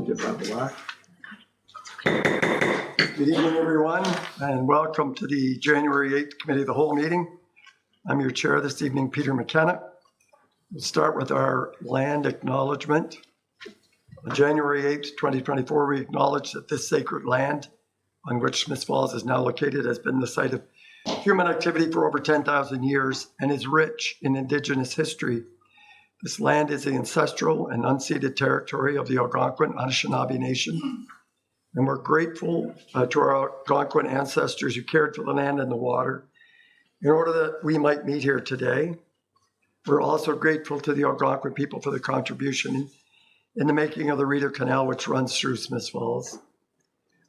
Give that a laugh. Good evening, everyone, and welcome to the January 8th Committee of the Whole meeting. I'm your chair this evening, Peter McKenna. We'll start with our land acknowledgement. On January 8th, 2024, we acknowledge that this sacred land on which Smiths Falls is now located has been the site of human activity for over 10,000 years and is rich in Indigenous history. This land is the ancestral and unceded territory of the Algonquin Anishinaabe Nation. And we're grateful to our Algonquin ancestors who cared for the land and the water in order that we might meet here today. We're also grateful to the Algonquin people for their contribution in the making of the Rideau Canal, which runs through Smiths Falls.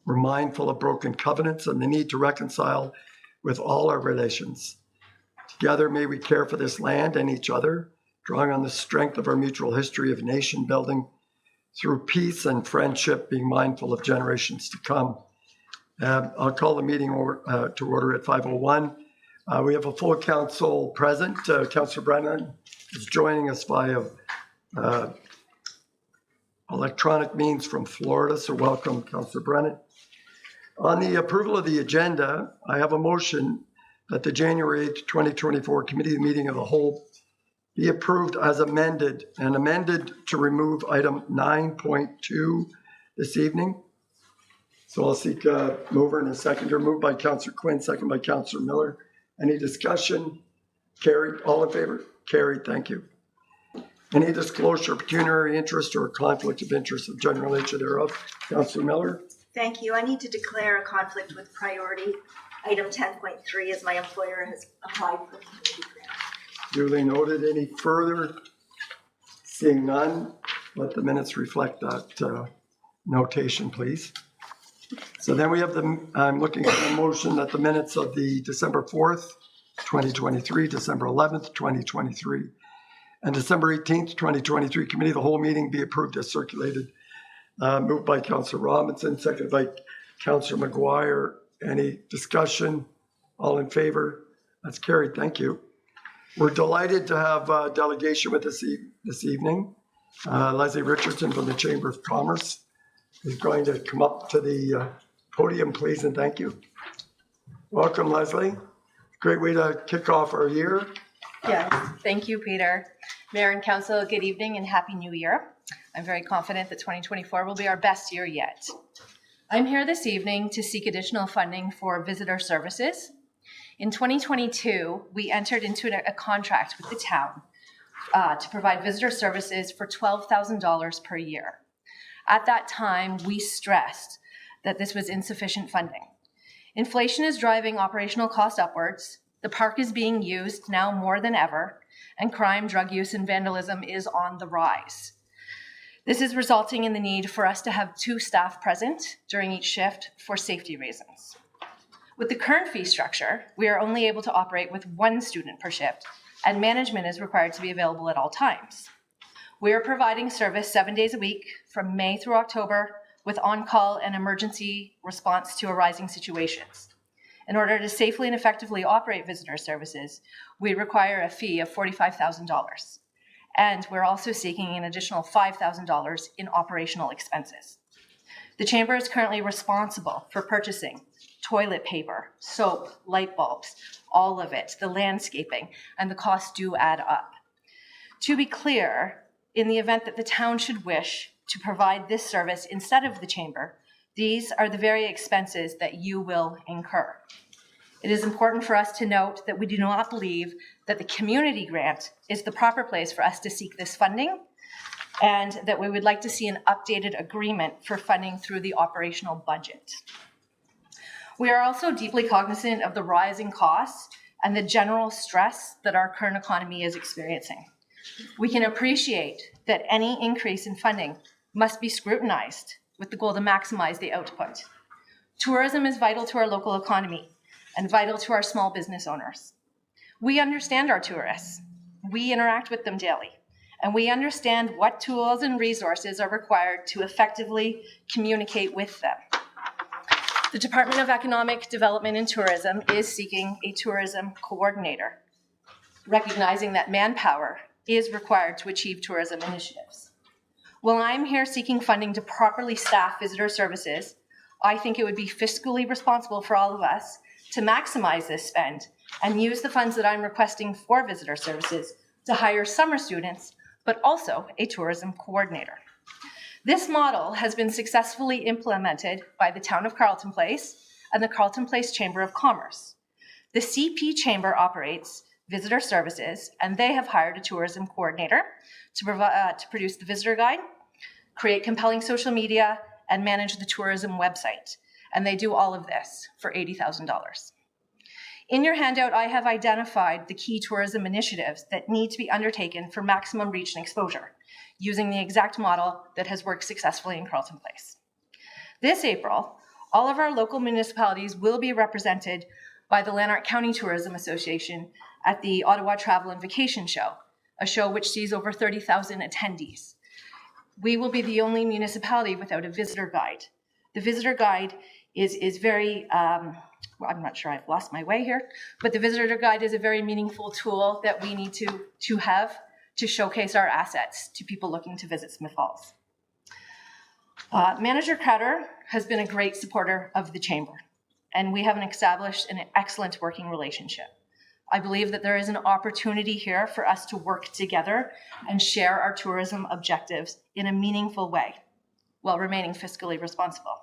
We're mindful of broken covenants and the need to reconcile with all our relations. Together, may we care for this land and each other, drawing on the strength of our mutual history of nation building through peace and friendship, being mindful of generations to come. I'll call the meeting to order at 5:01. We have a full council present. Councillor Brennan is joining us via electronic means from Florida, so welcome, Councillor Brennan. On the approval of the agenda, I have a motion that the January 8th, 2024 Committee Meeting of the Whole be approved as amended and amended to remove item 9.2 this evening. So I'll seek a mover and a seconder. Moved by Councillor Quinn, second by Councillor Miller. Any discussion? Carried. All in favor? Carried. Thank you. Any disclosure of pecuniary interest or conflict of interest of general nature thereof? Councillor Miller. Thank you. I need to declare a conflict with priority. Item 10.3 as my employer has applied for community grant. Duly noted. Any further? Seeing none, let the minutes reflect that notation, please. So then we have I'm looking for a motion that the minutes of the December 4th, 2023, December 11th, 2023, and December 18th, 2023 Committee of the Whole meeting be approved as circulated. Moved by Councillor Robinson, seconded by Councillor McGuire. Any discussion? All in favor? That's carried. Thank you. We're delighted to have a delegation with us this evening. Leslie Richardson from the Chamber of Commerce is going to come up to the podium, please, and thank you. Welcome, Leslie. Great way to kick off our year. Yes, thank you, Peter. Mayor and Council, good evening and Happy New Year. I'm very confident that 2024 will be our best year yet. I'm here this evening to seek additional funding for visitor services. In 2022, we entered into a contract with the town to provide visitor services for $12,000 per year. At that time, we stressed that this was insufficient funding. Inflation is driving operational costs upwards. The park is being used now more than ever, and crime, drug use, and vandalism is on the rise. This is resulting in the need for us to have 2 staff present during each shift for safety reasons. With the current fee structure, we are only able to operate with 1 student per shift, and management is required to be available at all times. We are providing service 7 days a week from May through October with on-call and emergency response to arising situations. In order to safely and effectively operate visitor services, we require a fee of $45,000. And we're also seeking an additional $5,000 in operational expenses. The Chamber is currently responsible for purchasing toilet paper, soap, light bulbs, all of it, the landscaping, and the costs do add up. To be clear, in the event that the town should wish to provide this service instead of the Chamber, these are the very expenses that you will incur. It is important for us to note that we do not believe that the community grant is the proper place for us to seek this funding, and that we would like to see an updated agreement for funding through the operational budget. We are also deeply cognizant of the rising costs and the general stress that our current economy is experiencing. We can appreciate that any increase in funding must be scrutinized with the goal to maximize the output. Tourism is vital to our local economy and vital to our small business owners. We understand our tourists. We interact with them daily, and we understand what tools and resources are required to effectively communicate with them. The Department of Economic Development and Tourism is seeking a tourism coordinator, recognizing that manpower is required to achieve tourism initiatives. While I'm here seeking funding to properly staff visitor services, I think it would be fiscally responsible for all of us to maximize this spend and use the funds that I'm requesting for visitor services to hire summer students, but also a tourism coordinator. This model has been successfully implemented by the Town of Carleton Place and the Carleton Place Chamber of Commerce. The CP Chamber operates visitor services, and they have hired a tourism coordinator to produce the visitor guide, create compelling social media, and manage the tourism website. And they do all of this for $80,000. In your handout, I have identified the key tourism initiatives that need to be undertaken for maximum reach and exposure, using the exact model that has worked successfully in Carleton Place. This April, all of our local municipalities will be represented by the Lanark County Tourism Association at the Ottawa Travel and Vacation Show, a show which sees over 30,000 attendees. We will be the only municipality without a visitor guide. The visitor guide is very, I'm not sure, I've lost my way here, but the visitor guide is a very meaningful tool that we need to have to showcase our assets to people looking to visit Smith Falls. Manager Crowder has been a great supporter of the Chamber, and we have established an excellent working relationship. I believe that there is an opportunity here for us to work together and share our tourism objectives in a meaningful way while remaining fiscally responsible.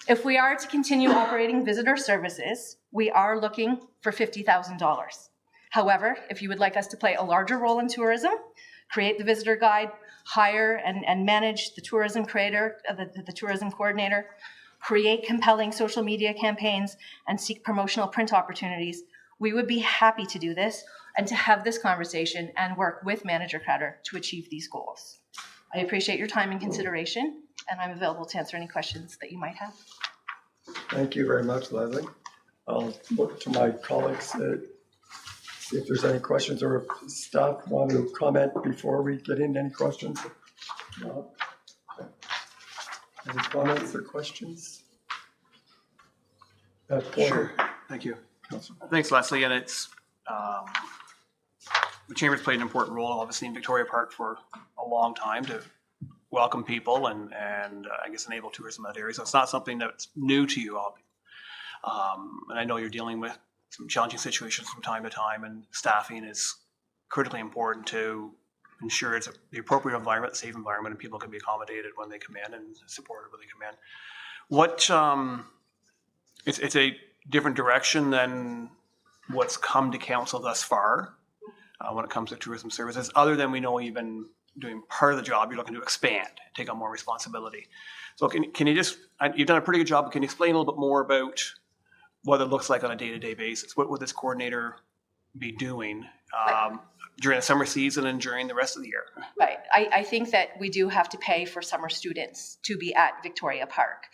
If we are to continue operating visitor services, we are looking for $50,000. However, if you would like us to play a larger role in tourism, create the visitor guide, hire and manage the tourism creator, the tourism coordinator, create compelling social media campaigns, and seek promotional print opportunities, we would be happy to do this and to have this conversation and work with Manager Crowder to achieve these goals. I appreciate your time and consideration, and I'm available to answer any questions that you might have. Thank you very much, Leslie. I'll look to my colleagues to see if there's any questions, or if staff want to comment before we get into any questions. No? Okay. Any comments or questions? Sure. Thank you. Thanks, Leslie. And it's the Chamber's played an important role, obviously, in Victoria Park for a long time to welcome people and I guess enable tourism in that area. So it's not something that's new to you all. And I know you're dealing with some challenging situations from time to time, and staffing is critically important to ensure it's the appropriate environment, safe environment, and people can be accommodated when they come in and supported when they come in. What it's a different direction than what's come to council thus far when it comes to tourism services, other than we know you've been doing part of the job, you're looking to expand, take on more responsibility. So can you just, you've done a pretty good job, but can you explain a little bit more about what it looks like on a day-to-day basis? What would this coordinator be doing during the summer season and during the rest of the year? Right. I think that we do have to pay for summer students to be at Victoria Park.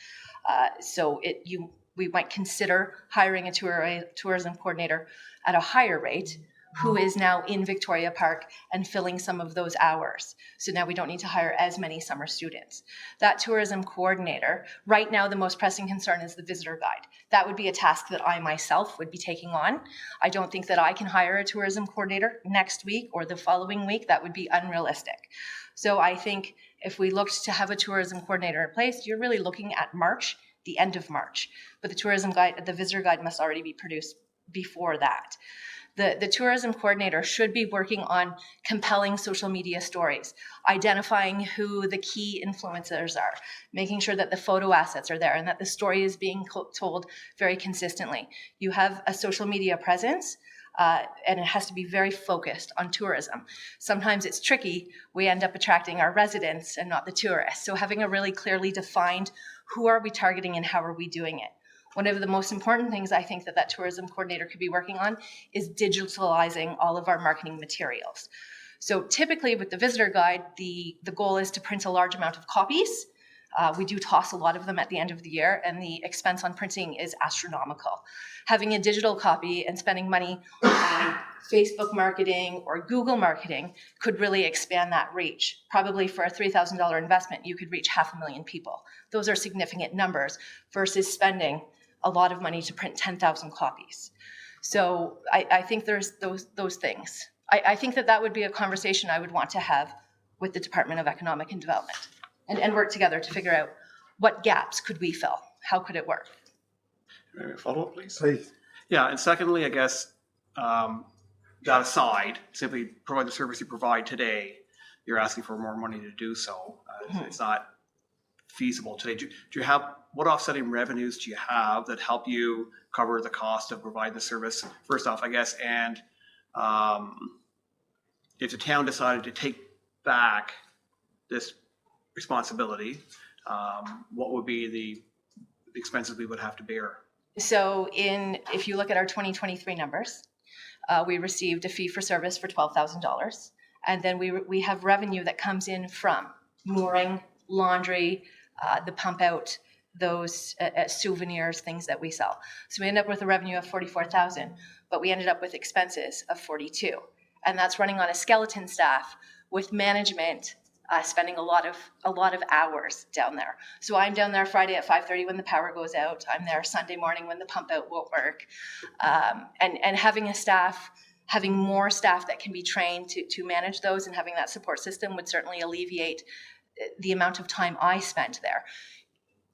We might consider hiring a tourism coordinator at a higher rate who is now in Victoria Park and filling some of those hours. So now we don't need to hire as many summer students. That tourism coordinator, right now the most pressing concern is the visitor guide. That would be a task that I myself would be taking on. I don't think that I can hire a tourism coordinator next week or the following week. That would be unrealistic. So I think if we looked to have a tourism coordinator in place, you're really looking at March, the end of March. But the tourism guide, the visitor guide must already be produced before that. The tourism coordinator should be working on compelling social media stories, identifying who the key influencers are, making sure that the photo assets are there and that the story is being told very consistently. You have a social media presence, and it has to be very focused on tourism. Sometimes it's tricky. We end up attracting our residents and not the tourists. So having a really clearly defined who are we targeting and how are we doing it. One of the most important things I think that tourism coordinator could be working on is digitalizing all of our marketing materials. So typically with the visitor guide, the goal is to print a large amount of copies. We do toss a lot of them at the end of the year, and the expense on printing is astronomical. Having a digital copy and spending money on Facebook marketing or Google marketing could really expand that reach. Probably for a $3,000 investment, you could reach 500,000 people. Those are significant numbers versus spending a lot of money to print 10,000 copies. So I think there's those things. I think that would be a conversation I would want to have with the Department of Economic and Development and work together to figure out what gaps could we fill? How could it work? Maybe a follow-up, please. Please. Yeah, and secondly, I guess, that aside, simply provide the service you provide today, you're asking for more money to do so. It's not feasible today. Do you have, what offsetting revenues do you have that help you cover the cost of providing the service, first off, I guess, and if the town decided to take back this responsibility, what would be the expenses we would have to bear? So if you look at our 2023 numbers, we received a fee for service for $12,000. And then we have revenue that comes in from mooring, laundry, the pump out, those souvenirs, things that we sell. So we end up with a revenue of 44,000, but we ended up with expenses of 42. And that's running on a skeleton staff with management spending a lot of hours down there. So I'm down there Friday at 5:30 when the power goes out. I'm there Sunday morning when the pump out won't work. And having more staff that can be trained to manage those and having that support system would certainly alleviate the amount of time I spent there.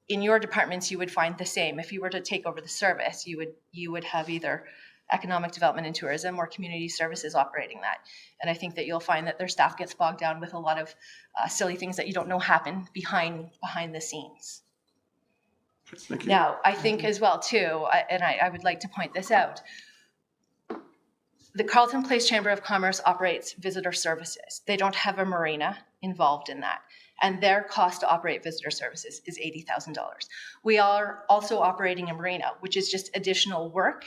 In your departments, you would find the same. If you were to take over the service, you would have either economic development and tourism or community services operating that. And I think that you'll find that their staff gets bogged down with a lot of silly things that you don't know happen behind the scenes. Thank you. Now, I think as well too, and I would like to point this out, the Carleton Place Chamber of Commerce operates visitor services. They don't have a marina involved in that. And their cost to operate visitor services is $80,000. We are also operating a marina, which is just additional work.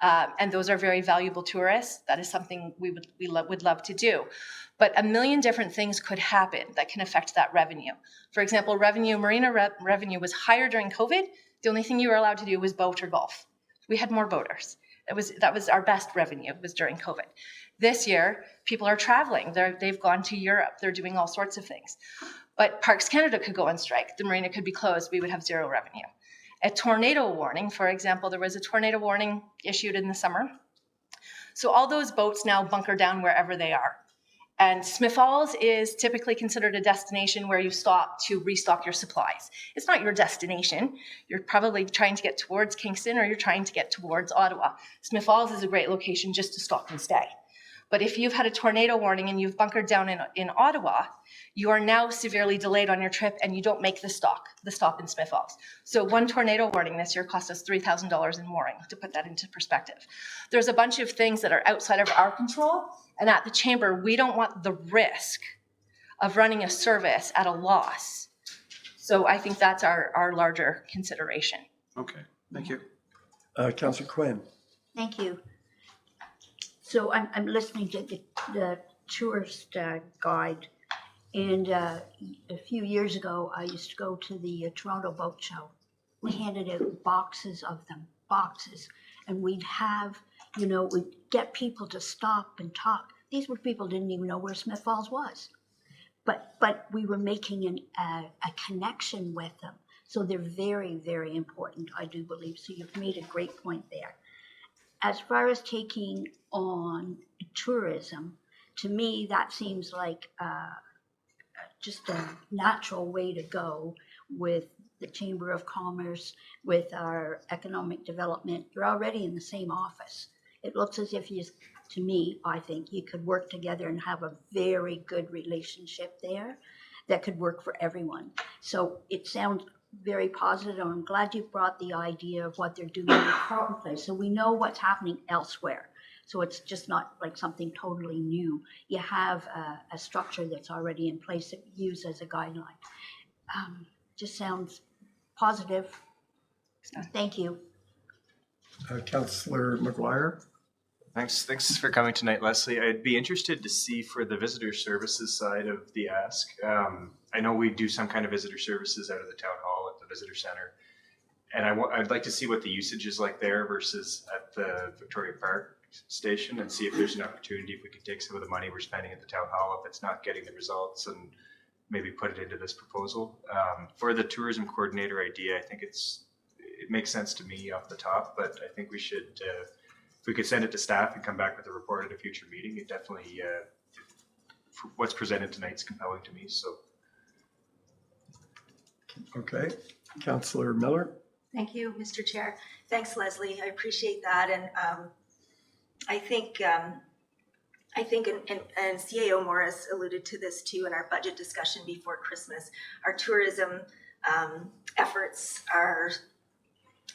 And those are very valuable tourists. That is something we would love to do. But a million different things could happen that can affect that revenue. For example, marina revenue was higher during COVID. The only thing you were allowed to do was boat or golf. We had more boaters. That was our best revenue, was during COVID. This year, people are traveling. They've gone to Europe. They're doing all sorts of things. But Parks Canada could go on strike. The marina could be closed. We would have zero revenue. A tornado warning, for example, there was a tornado warning issued in the summer. So all those boats now bunker down wherever they are. And Smith Falls is typically considered a destination where you stop to restock your supplies. It's not your destination. You're probably trying to get towards Kingston or you're trying to get towards Ottawa. Smith Falls is a great location just to stop and stay. But if you've had a tornado warning and you've bunkered down in Ottawa, you are now severely delayed on your trip and you don't make the stop in Smith Falls. So one tornado warning this year cost us $3,000 in mooring, to put that into perspective. There's a bunch of things that are outside of our control, and at the Chamber, we don't want the risk of running a service at a loss. So I think that's our larger consideration. Okay, thank you. Councillor Quinn. Thank you. So I'm listening to the tourist guide, and a few years ago, I used to go to the Toronto Boat Show. We handed out boxes of them, and we'd have, we'd get people to stop and talk. These were people didn't even know where Smith Falls was, but we were making a connection with them. So they're very, very important, I do believe. So you've made a great point there. As far as taking on tourism, to me, that seems like just a natural way to go with the Chamber of Commerce, with our economic development. You're already in the same office. It looks as if to me, I think you could work together and have a very good relationship there that could work for everyone. So it sounds very positive. I'm glad you brought the idea of what they're doing in Carleton Place. So we know what's happening elsewhere. So it's just not like something totally new. You have a structure that's already in place that you use as a guideline. Just sounds positive. Thank you. Councillor McGuire. Thanks for coming tonight, Leslie. I'd be interested to see for the visitor services side of the ask. I know we do some kind of visitor services out of the town hall at the visitor center, and I'd like to see what the usage is like there versus at the Victoria Park station, and see if there's an opportunity if we could take some of the money we're spending at the town hall if it's not getting the results, and maybe put it into this proposal. For the tourism coordinator idea, I think it makes sense to me off the top, but I think we should. If we could send it to staff and come back with a report at a future meeting, it definitely for what's presented tonight is compelling to me. So Okay, Councillor Miller. Thank you, Mr. Chair. Thanks, Leslie. I appreciate that. And I think, and CAO Morris alluded to this too in our budget discussion before Christmas. Our tourism efforts are,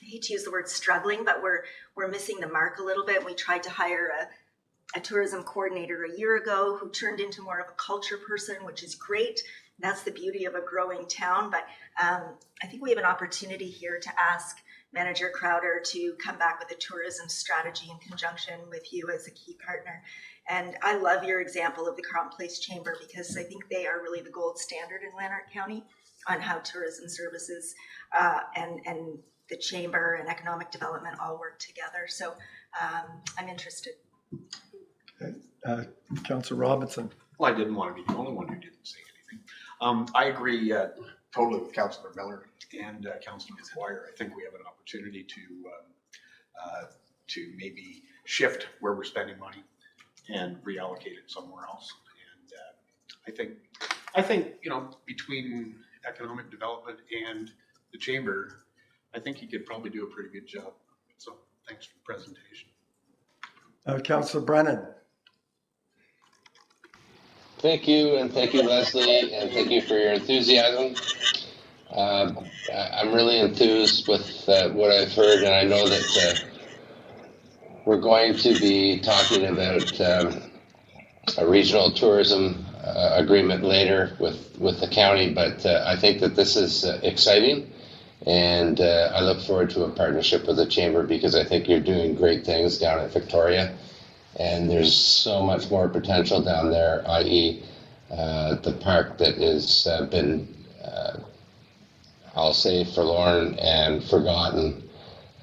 I hate to use the word struggling, but we're missing the mark a little bit. We tried to hire a tourism coordinator a year ago who turned into more of a culture person, which is great. That's the beauty of a growing town. But I think we have an opportunity here to ask Manager Crowder to come back with a tourism strategy in conjunction with you as a key partner. And I love your example of the Carleton Place Chamber because I think they are really the gold standard in Lanark County on how tourism services and the chamber and economic development all work together. So I'm interested. Okay. Councillor Robinson. Well, I didn't want to be the only one who didn't say anything. I agree totally with Councillor Miller and Councillor McGuire. I think we have an opportunity to maybe shift where we're spending money and reallocate it somewhere else. And I think between economic development and the chamber, I think he could probably do a pretty good job. So thanks for the presentation. Councillor Brennan. Thank you, and thank you, Leslie, and thank you for your enthusiasm. I'm really enthused with what I've heard, and I know that we're going to be talking about a regional tourism agreement later with the county, but I think that this is exciting, and I look forward to a partnership with the Chamber because I think you're doing great things down at Victoria. And there's so much more potential down there, i.e. The park that has been, I'll say, forlorn and forgotten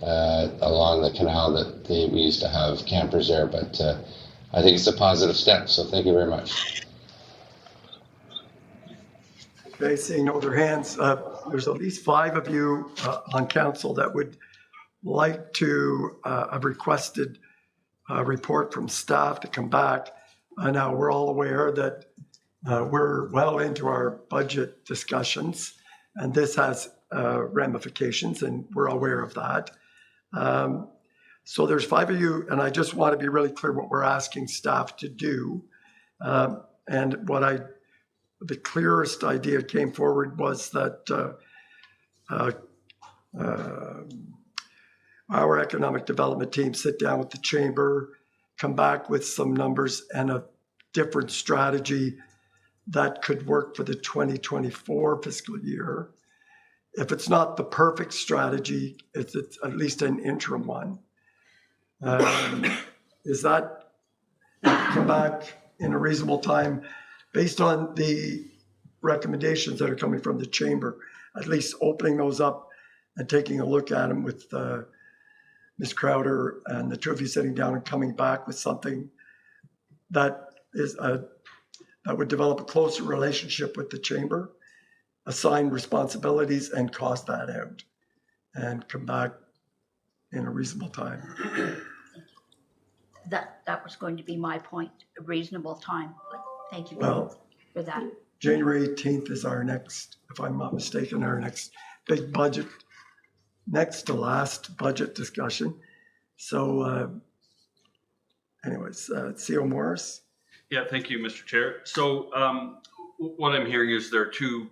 along the canal that we used to have campers there. But I think it's a positive step, so thank you very much. Okay, seeing no other hands, there's at least 5 of you on council that would like to have requested a report from staff to come back. Now, we're all aware that we're well into our budget discussions, and this has ramifications, and we're aware of that. So there's 5 of you, and I just want to be really clear what we're asking staff to do. And the clearest idea came forward was that our economic development team sit down with the chamber, come back with some numbers and a different strategy that could work for the 2024 fiscal year. If it's not the perfect strategy, it's at least an interim one. Is that come back in a reasonable time based on the recommendations that are coming from the chamber, at least opening those up and taking a look at them with Ms. Crowder and the two of you sitting down and coming back with something that is that would develop a closer relationship with the chamber, assign responsibilities and cost that out and come back in a reasonable time. That was going to be my point, a reasonable time. Thank you Well, for that. January 18th is our next, if I'm not mistaken, our next big budget, next to last budget discussion. So anyways, CO Morris. Yeah, thank you, Mr. Chair. So what I'm hearing is there are 2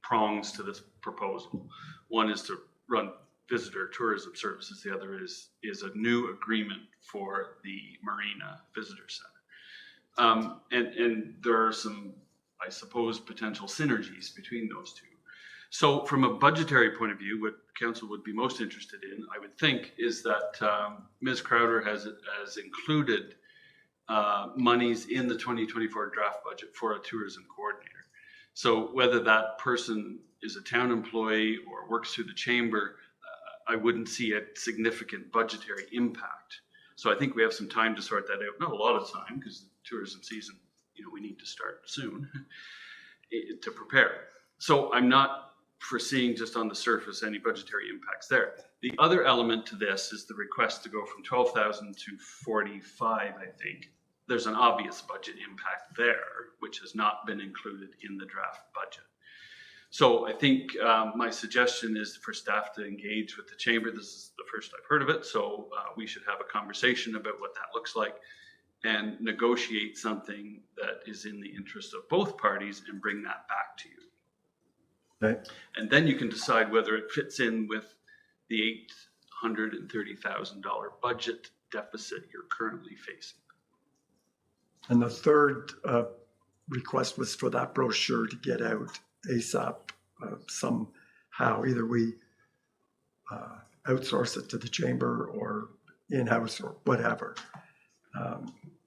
prongs to this proposal. One is to run visitor tourism services. The other is a new agreement for the Marina Visitor Center. And there are some, I suppose, potential synergies between those 2. So from a budgetary point of view, what council would be most interested in, I would think, is that Ms. Crowder has included monies in the 2024 draft budget for a tourism coordinator. So whether that person is a town employee or works through the chamber, I wouldn't see a significant budgetary impact. So I think we have some time to sort that out. Not a lot of time, because the tourism season, we need to start soon to prepare. So I'm not foreseeing just on the surface any budgetary impacts there. The other element to this is the request to go from 12,000 to 45, I think, there's an obvious budget impact there, which has not been included in the draft budget. So I think my suggestion is for staff to engage with the chamber. This is the first I've heard of it, so we should have a conversation about what that looks like and negotiate something that is in the interest of both parties and bring that back to you. Okay. And then you can decide whether it fits in with the $830,000 budget deficit you're currently facing. And the third request was for that brochure to get out ASAP somehow. Either we outsource it to the chamber or in-house or whatever.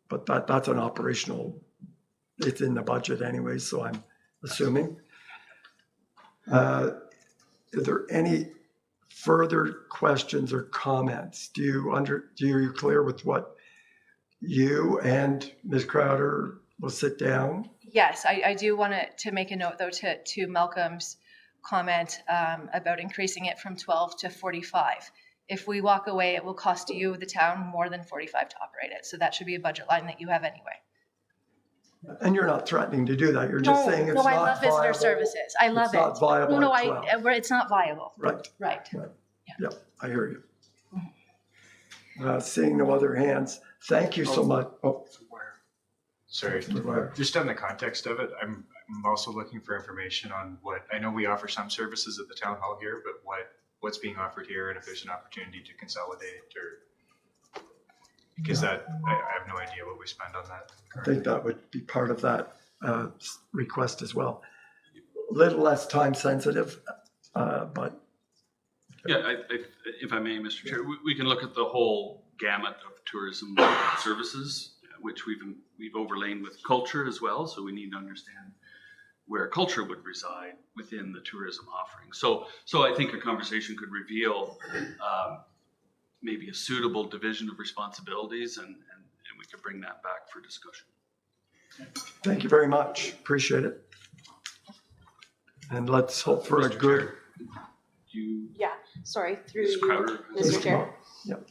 But that's an operational, it's in the budget anyway, so I'm assuming. Are there any further questions or comments? Do you clear with what you and Ms. Crowder will sit down? Yes, I do want to make a note, though, to Malcolm's comment about increasing it from 12 to 45. If we walk away, it will cost you, the town, more than 45 to operate it. So that should be a budget line that you have anyway. And you're not threatening to do that. You're just saying it's not viable. No, I love visitor services. I love it. It's not viable No, at 12. it's not viable. Right. Right. Yeah, I hear you. Seeing no other hands, thank you so much. Oh, Sorry, Mr. McGuire. just on the context of it, I'm also looking for information on what, I know we offer some services at the town hall here, but what's being offered here and if there's an opportunity to consolidate or, because I have no idea what we spend on that I currently. think that would be part of that request as well. A little less time sensitive, but Yeah, if I may, Mr. Chair, we can look at the whole gamut of tourism services, which we've overlain with culture as well. So we need to understand where culture would reside within the tourism offering. So I think a conversation could reveal maybe a suitable division of responsibilities, and we could bring that back for discussion. thank you very much. Appreciate it. And let's hope for a Mr. good. Chair, you, Yeah, sorry, through Ms. you, Crowder. Mr. Chair. Yep.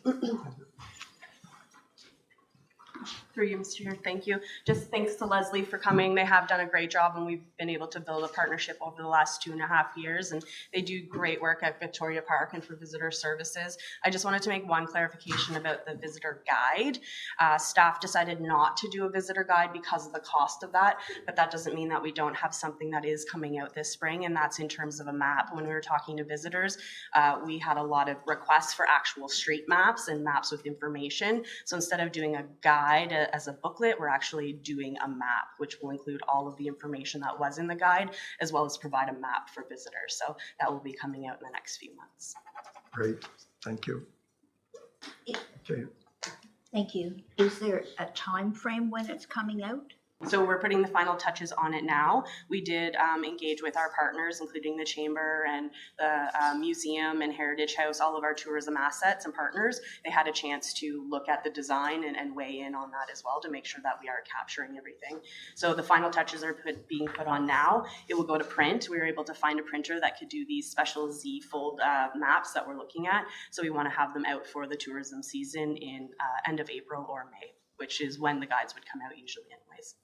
Through you, Mr. Chair, thank you. Just thanks to Leslie for coming. They have done a great job and we've been able to build a partnership over the last 2.5 years, and they do great work at Victoria Park and for visitor services. I just wanted to make one clarification about the visitor guide. Staff decided not to do a visitor guide because of the cost of that, but that doesn't mean that we don't have something that is coming out this spring, and that's in terms of a map. When we were talking to visitors, we had a lot of requests for actual street maps and maps with information. So instead of doing a guide as a booklet, we're actually doing a map, which will include all of the information that was in the guide, as well as provide a map for visitors. So that will be coming out in the next few months. Great, thank you. Okay, Thank you. Is there a time frame when it's coming out? So we're putting the final touches on it now. We did engage with our partners, including the Chamber and the Museum and Heritage House, all of our tourism assets and partners. They had a chance to look at the design and weigh in on that as well to make sure that we are capturing everything. So the final touches are being put on now. It will go to print. We were able to find a printer that could do these special Z-fold maps that we're looking at. So we want to have them out for the tourism season in end of April or May, which is when the guides would come out usually anyways.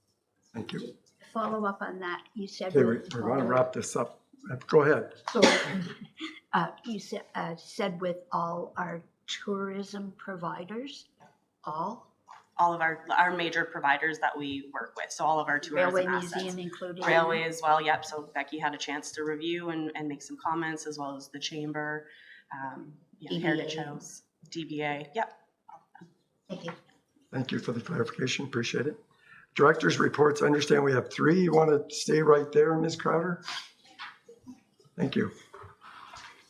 thank you. Follow up on that, you said. Okay, we're going to wrap this up. Go ahead. So, you said with all our tourism providers, all All of our major providers that we work with, so all of our tourism railway assets. museum included? Railway as well, yep. So Becky had a chance to review and make some comments, as well as the Chamber, DBA. Heritage House, DBA, yep. Thank you. Thank you for the clarification, appreciate it. Director's reports, I understand we have 3. You want to stay right there, Ms. Crowder? Thank you.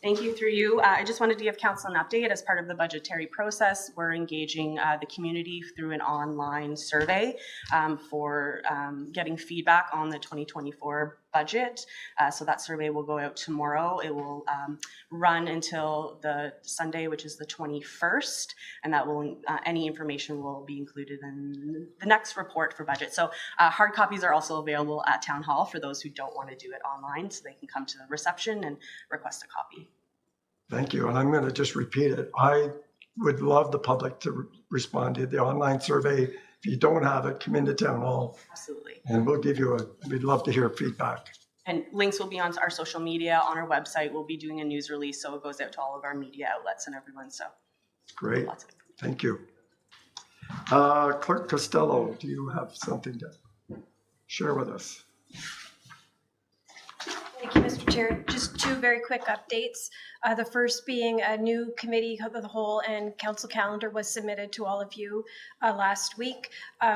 Thank you. Through you, I just wanted to give council an update. As part of the budgetary process, we're engaging the community through an online survey for getting feedback on the 2024 budget. So that survey will go out tomorrow. It will run until the Sunday, which is the 21st, and that will any information will be included in the next report for budget. So hard copies are also available at Town Hall for those who don't want to do it online, so they can come to the reception and request a copy. Thank you, and I'm going to just repeat it. I would love the public to respond to the online survey if you don't have it, come into town hall Absolutely. and we'll give you we'd love to hear feedback. And links will be on our social media, on our website. We'll be doing a news release, so it goes out to all of our media outlets and everyone. So Great, lots of thank you. Clerk Costello, do you have something to share with us? Thank you, Mr. Chair. Just two very quick updates. The first being a new committee of the whole and council calendar was submitted to all of you last week.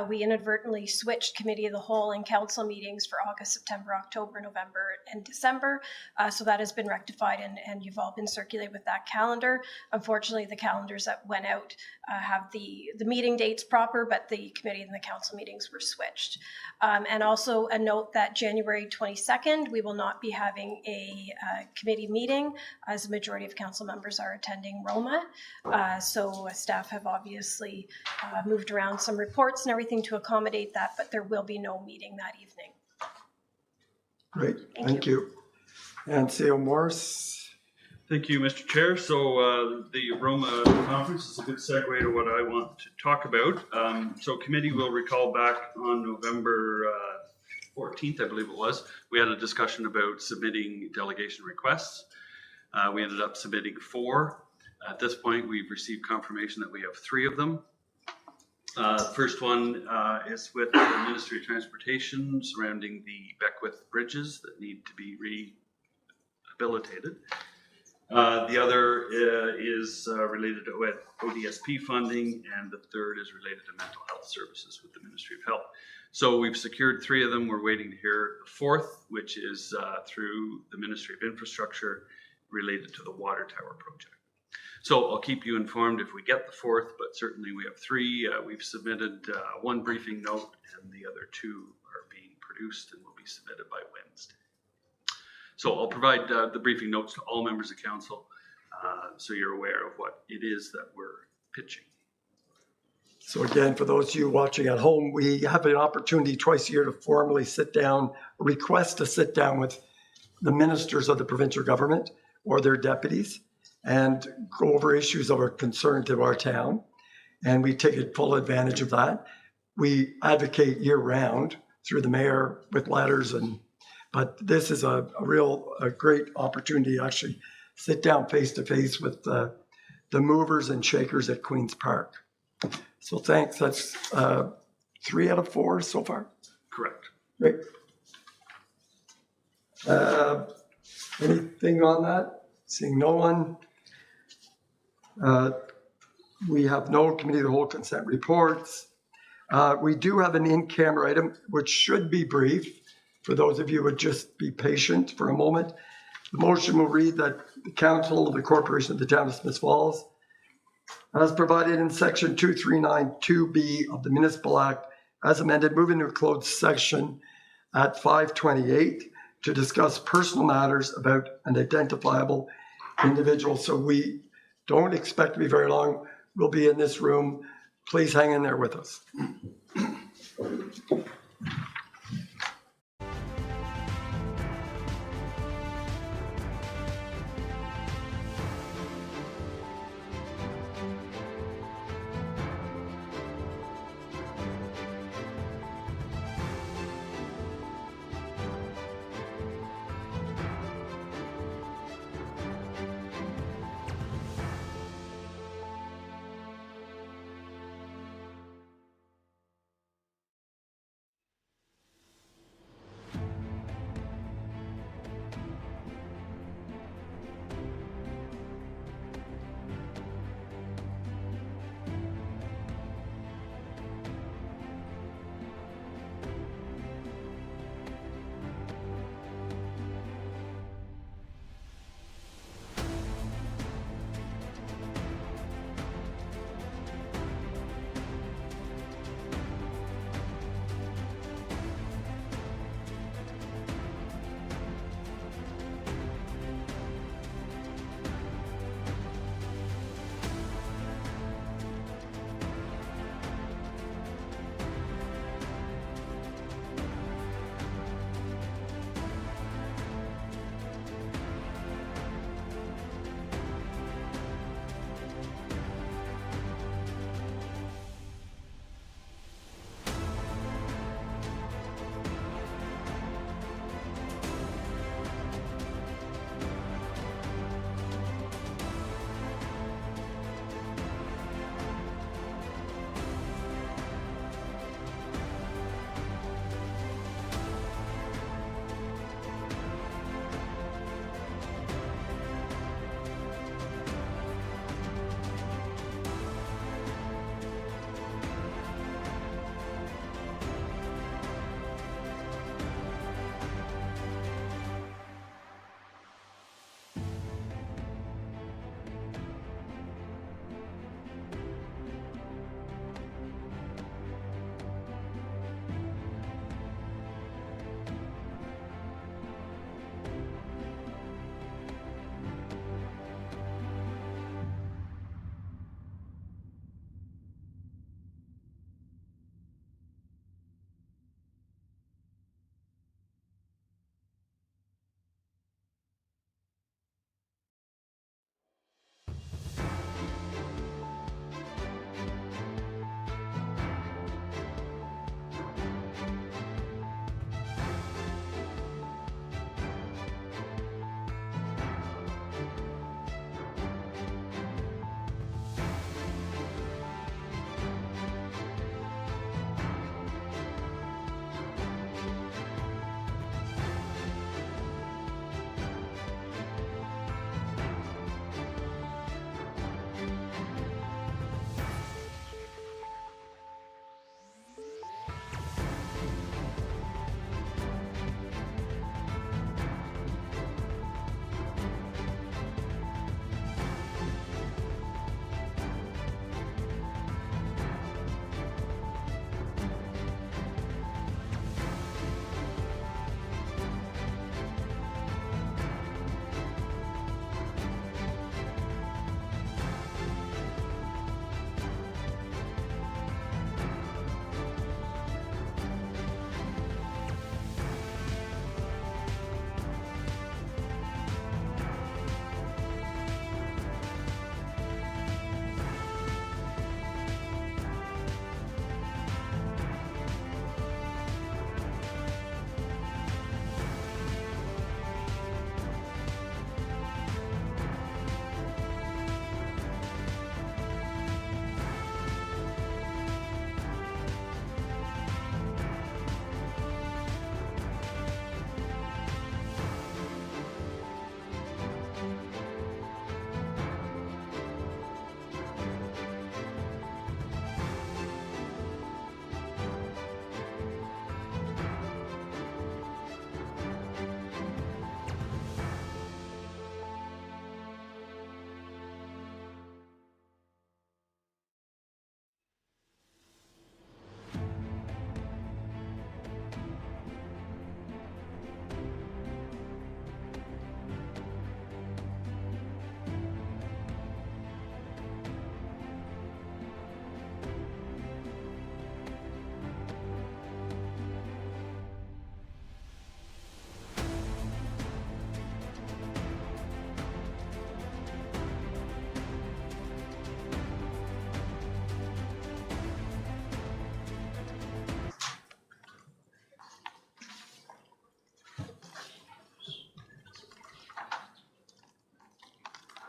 We inadvertently switched committee of the whole and council meetings for August, September, October, November, and December. So that has been rectified and you've all been circulated with that calendar. Unfortunately, the calendars that went out have the meeting dates proper, but the committee and the council meetings were switched. And also a note that January 22nd, we will not be having a committee meeting as a majority of council members are attending Roma. So staff have obviously moved around some reports and everything to accommodate that, but there will be no meeting that evening. Great, thank you. And CEO Morris. Thank you, Mr. Chair. So the Roma conference is a good segue to what I want to talk about. So committee will recall back on November 14th, I believe it was, we had a discussion about submitting delegation requests. We ended up submitting 4. At this point, we've received confirmation that we have 3 of them. First one is with the Ministry of Transportation surrounding the Beckwith bridges that need to be rehabilitated. The other is related to ODSP funding, and the third is related to mental health services with the Ministry of Health. So we've secured 3 of them. We're waiting to hear the 4th, which is through the Ministry of Infrastructure related to the water tower project. So I'll keep you informed if we get the 4th, but certainly we have 3. We've submitted 1 briefing note, and the other 2 are being produced and will be submitted by Wednesday. So I'll provide the briefing notes to all members of council so you're aware of what it is that we're pitching. So again, for those of you watching at home, we have an opportunity twice a year to formally sit down, request to sit down with the ministers of the provincial government or their deputies and go over issues that are concern to our town. And we take full advantage of that. We advocate year round through the mayor with letters, but this is a great opportunity to actually sit down face to face with the movers and shakers at Queen's Park. So thanks. That's 3 out of 4 so far. Correct. Great. Anything on that? Seeing no one. We have no committee of the whole consent reports. We do have an in-camera item, which should be brief. For those of you who would just be patient for a moment. The motion will read that the Council of the Corporation of the Town of Smith Falls, as provided in section 2392B of the Municipal Act, as amended, move into a closed session at 5:28 to discuss personal matters about an identifiable individual. So we don't expect to be very long. We'll be in this room. Please hang in there with us.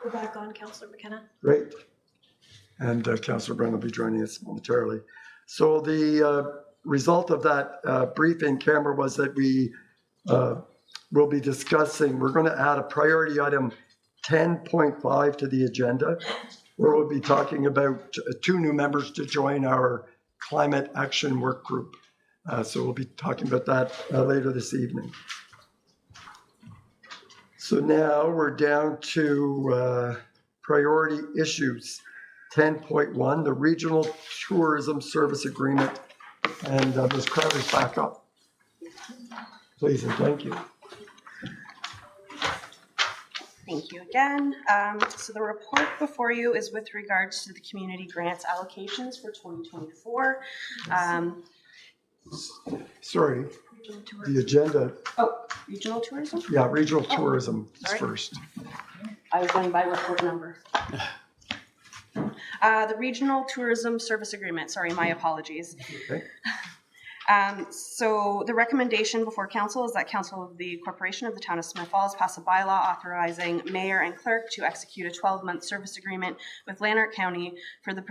We're back on, Councillor McKenna. Great. And Councillor Brennan will be joining us momentarily. So the result of that briefing, camera, was that we will be discussing, we're going to add a priority item 10.5 to the agenda, where we'll be talking about 2 new members to join our climate action work group. So we'll be talking about that later this evening. So now we're down to priority issues. 10.1, the Regional Tourism Service Agreement. And Ms. Crowder's back up. Please and thank you. Thank you again. So the report before you is with regards to the community grants allocations for 2024. Sorry, the agenda. Oh, regional tourism? Yeah, regional tourism is sorry. first. I was going by report number. The Regional Tourism Service Agreement, sorry, my apologies. Okay. So the recommendation before council is that council of the corporation of the town of Smith Falls pass a bylaw authorizing mayor and clerk to execute a 12-month service agreement with Lanark County for the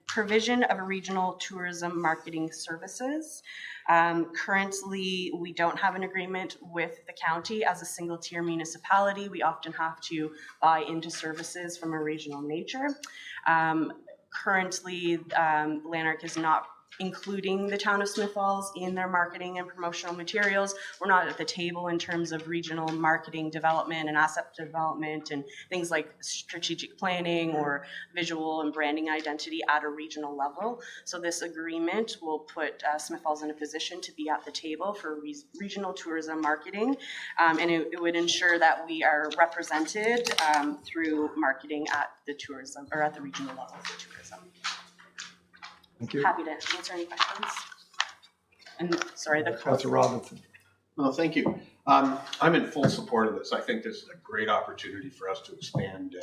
provision of a regional tourism marketing services. Currently, we don't have an agreement with the county as a single tier municipality. We often have to buy into services from a regional nature. Currently, Lanark is not including the town of Smith Falls in their marketing and promotional materials. We're not at the table in terms of regional marketing development and asset development and things like strategic planning or visual and branding identity at a regional level. So this agreement will put Smith Falls in a position to be at the table for regional tourism marketing, and it would ensure that we are represented through marketing at the tourism or at the regional level for tourism. Thank you. Happy to answer any questions. And sorry, the Councillor Robinson. Well, thank you. I'm in full support of this. I think this is a great opportunity for us to expand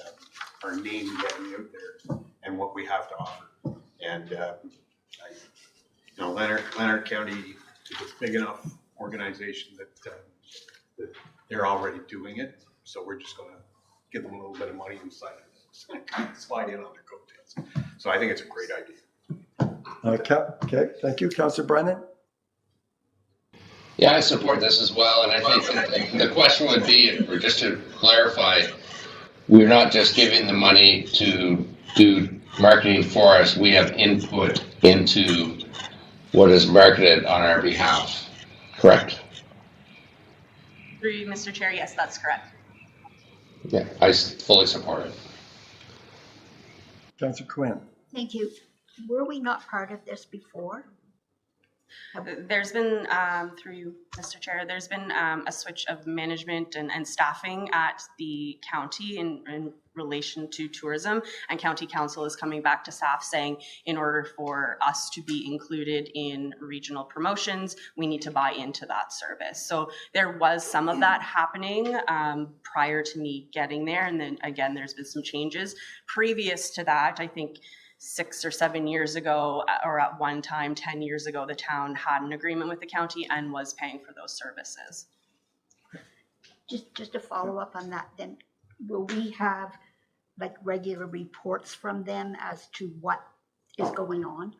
our name getting out there and what we have to offer. And Lanark County is a big enough organization that they're already doing it. So we're just going to give them a little bit of money and slide in on their coattails. So I think it's a great idea. Okay, thank you. Councillor Brennan? Yeah, I support this as well, and I think the question would be, or just to clarify, we're not just giving the money to do marketing for us, we have input into what is marketed on our behalf, correct? Through you, Mr. Chair, yes, that's correct. Yeah, I fully support it. Councillor Quinn? Thank you. Were we not part of this before? There's been, through you, Mr. Chair, there's been a switch of management and staffing at the county in relation to tourism, and county council is coming back to staff saying in order for us to be included in regional promotions, we need to buy into that service. So there was some of that happening prior to me getting there, and then again, there's been some changes. Previous to that, I think 6 or 7 years ago, or at one time 10 years ago, the town had an agreement with the county and was paying for those services. Just to follow up on that, then will we have like regular reports from them as to what is going on?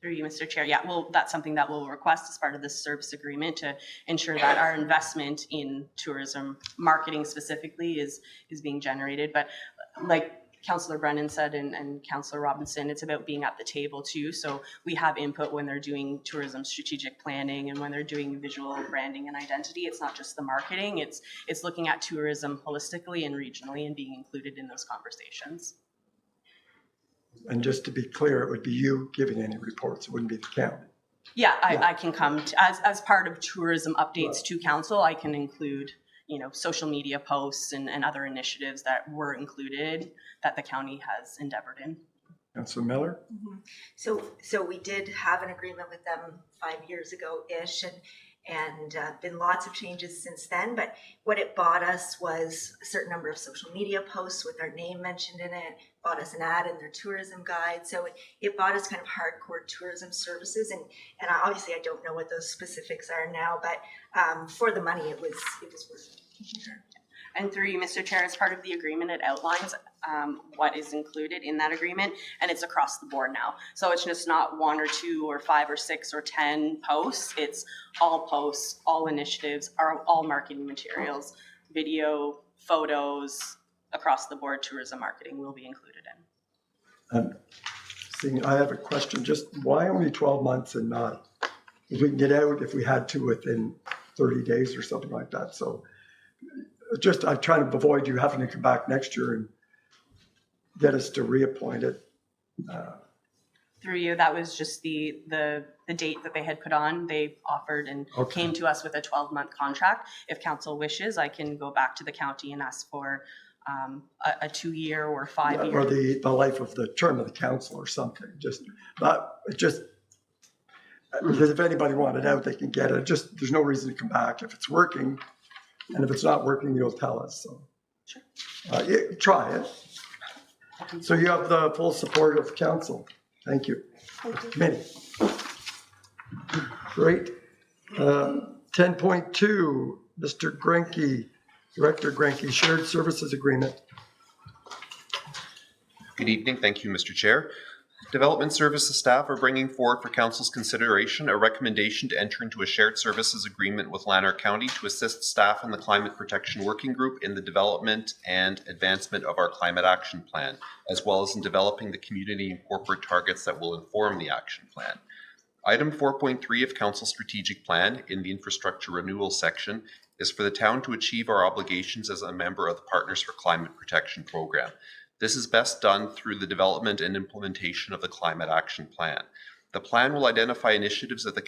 Through you, Mr. Chair. Yeah, well, that's something that we'll request as part of this service agreement to ensure that our investment in tourism marketing specifically is being generated. But like Councillor Brennan said and Councillor Robinson, it's about being at the table too. So we have input when they're doing tourism strategic planning and when they're doing visual branding and identity. It's not just the marketing, it's looking at tourism holistically and regionally and being included in those conversations. And just to be clear, it would be you giving any reports, it wouldn't be the county. Yeah, I can come to, as part of tourism updates to council, I can include, social media posts and other initiatives that were included that the county has endeavored in. Councillor Miller? So we did have an agreement with them 5 years ago-ish, and been lots of changes since then. But what it bought us was a certain number of social media posts with our name mentioned in it, bought us an ad in their tourism guide. So it bought us kind of hardcore tourism services. And obviously I don't know what those specifics are now, but for the money it was worth it. And through you, Mr. Chair, as part of the agreement, it outlines what is included in that agreement, and it's across the board now. So it's just not 1 or 2 or 5 or 6 or 10 posts. It's all posts, all initiatives, all marketing materials, video, photos, across the board tourism marketing will be included in. I have a question, just why only 12 months and not, if we can get out if we had to within 30 days or something like that. So just, I'm trying to avoid you having to come back next year and get us to reappoint it. Through you, that was just the date that they had put on. They offered and came to us with a 12-month contract. If council wishes, I can go back to the county and ask for a 2-year or 5-year. Or the life of the term of the council or something, because if anybody wanted out, they can get it. Just, there's no reason to come back if it's working. And if it's not working, you'll tell us. So Sure. Try it. So you have the full support of council. Thank you. Committee. Great. 10.2, Mr. Grenke, Director Grenke, Shared Services Agreement. Good evening. Thank you, Mr. Chair. Development Services staff are bringing forward for Council's consideration a recommendation to enter into a shared services agreement with Lanark County to assist staff in the Climate Protection Working Group in the development and advancement of our Climate Action Plan, as well as in developing the community and corporate targets that will inform the action plan. Item 4.3 of Council's strategic plan in the infrastructure renewal section is for the town to achieve our obligations as a member of the Partners for Climate Protection program. This is best done through the development and implementation of the Climate Action Plan. The plan will identify initiatives that the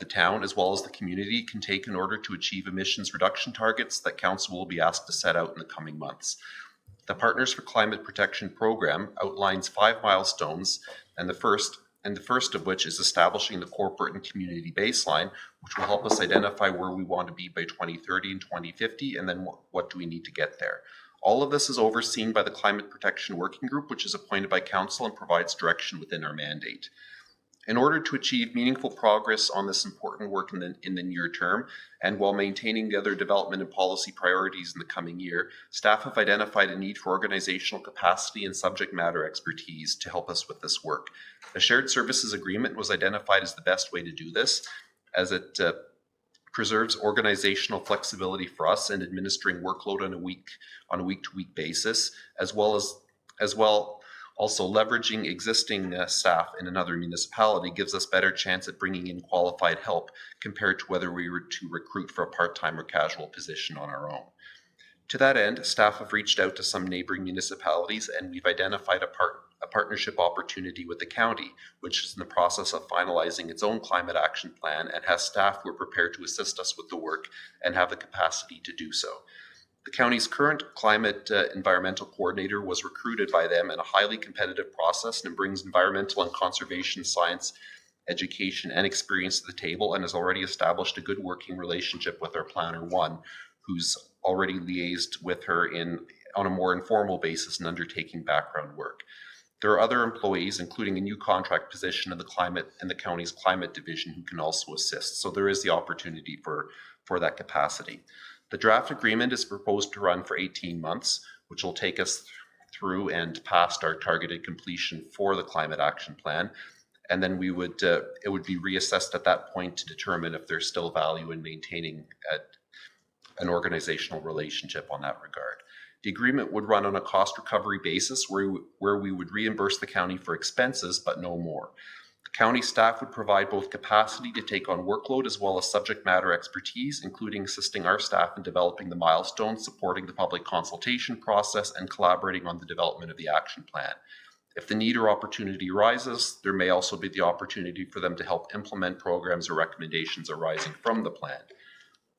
town, as well as the community, can take in order to achieve emissions reduction targets that Council will be asked to set out in the coming months. The Partners for Climate Protection program outlines 5 milestones, and the first of which is establishing the corporate and community baseline, which will help us identify where we want to be by 2030 and 2050, and then what do we need to get there. All of this is overseen by the Climate Protection Working Group, which is appointed by Council and provides direction within our mandate. In order to achieve meaningful progress on this important work in the near term, and while maintaining the other development and policy priorities in the coming year, staff have identified a need for organizational capacity and subject matter expertise to help us with this work. A shared services agreement was identified as the best way to do this, as it preserves organizational flexibility for us in administering workload on a week-to-week basis, as well also leveraging existing staff in another municipality gives us better chance at bringing in qualified help compared to whether we were to recruit for a part-time or casual position on our own. To that end, staff have reached out to some neighboring municipalities, and we've identified a partnership opportunity with the county, which is in the process of finalizing its own climate action plan and has staff who are prepared to assist us with the work and have the capacity to do so. The county's current climate environmental coordinator was recruited by them in a highly competitive process and brings environmental and conservation science, education, and experience to the table, and has already established a good working relationship with our Planner 1, who's already liaised with her on a more informal basis in undertaking background work. There are other employees, including a new contract position in the county's climate division, who can also assist. So there is the opportunity for that capacity. The draft agreement is proposed to run for 18 months, which will take us through and past our targeted completion for the climate action plan. And then it would be reassessed at that point to determine if there's still value in maintaining an organizational relationship on that regard. The agreement would run on a cost recovery basis where we would reimburse the county for expenses, but no more. The county staff would provide both capacity to take on workload as well as subject matter expertise, including assisting our staff in developing the milestones, supporting the public consultation process, and collaborating on the development of the action plan. If the need or opportunity arises, there may also be the opportunity for them to help implement programs or recommendations arising from the plan.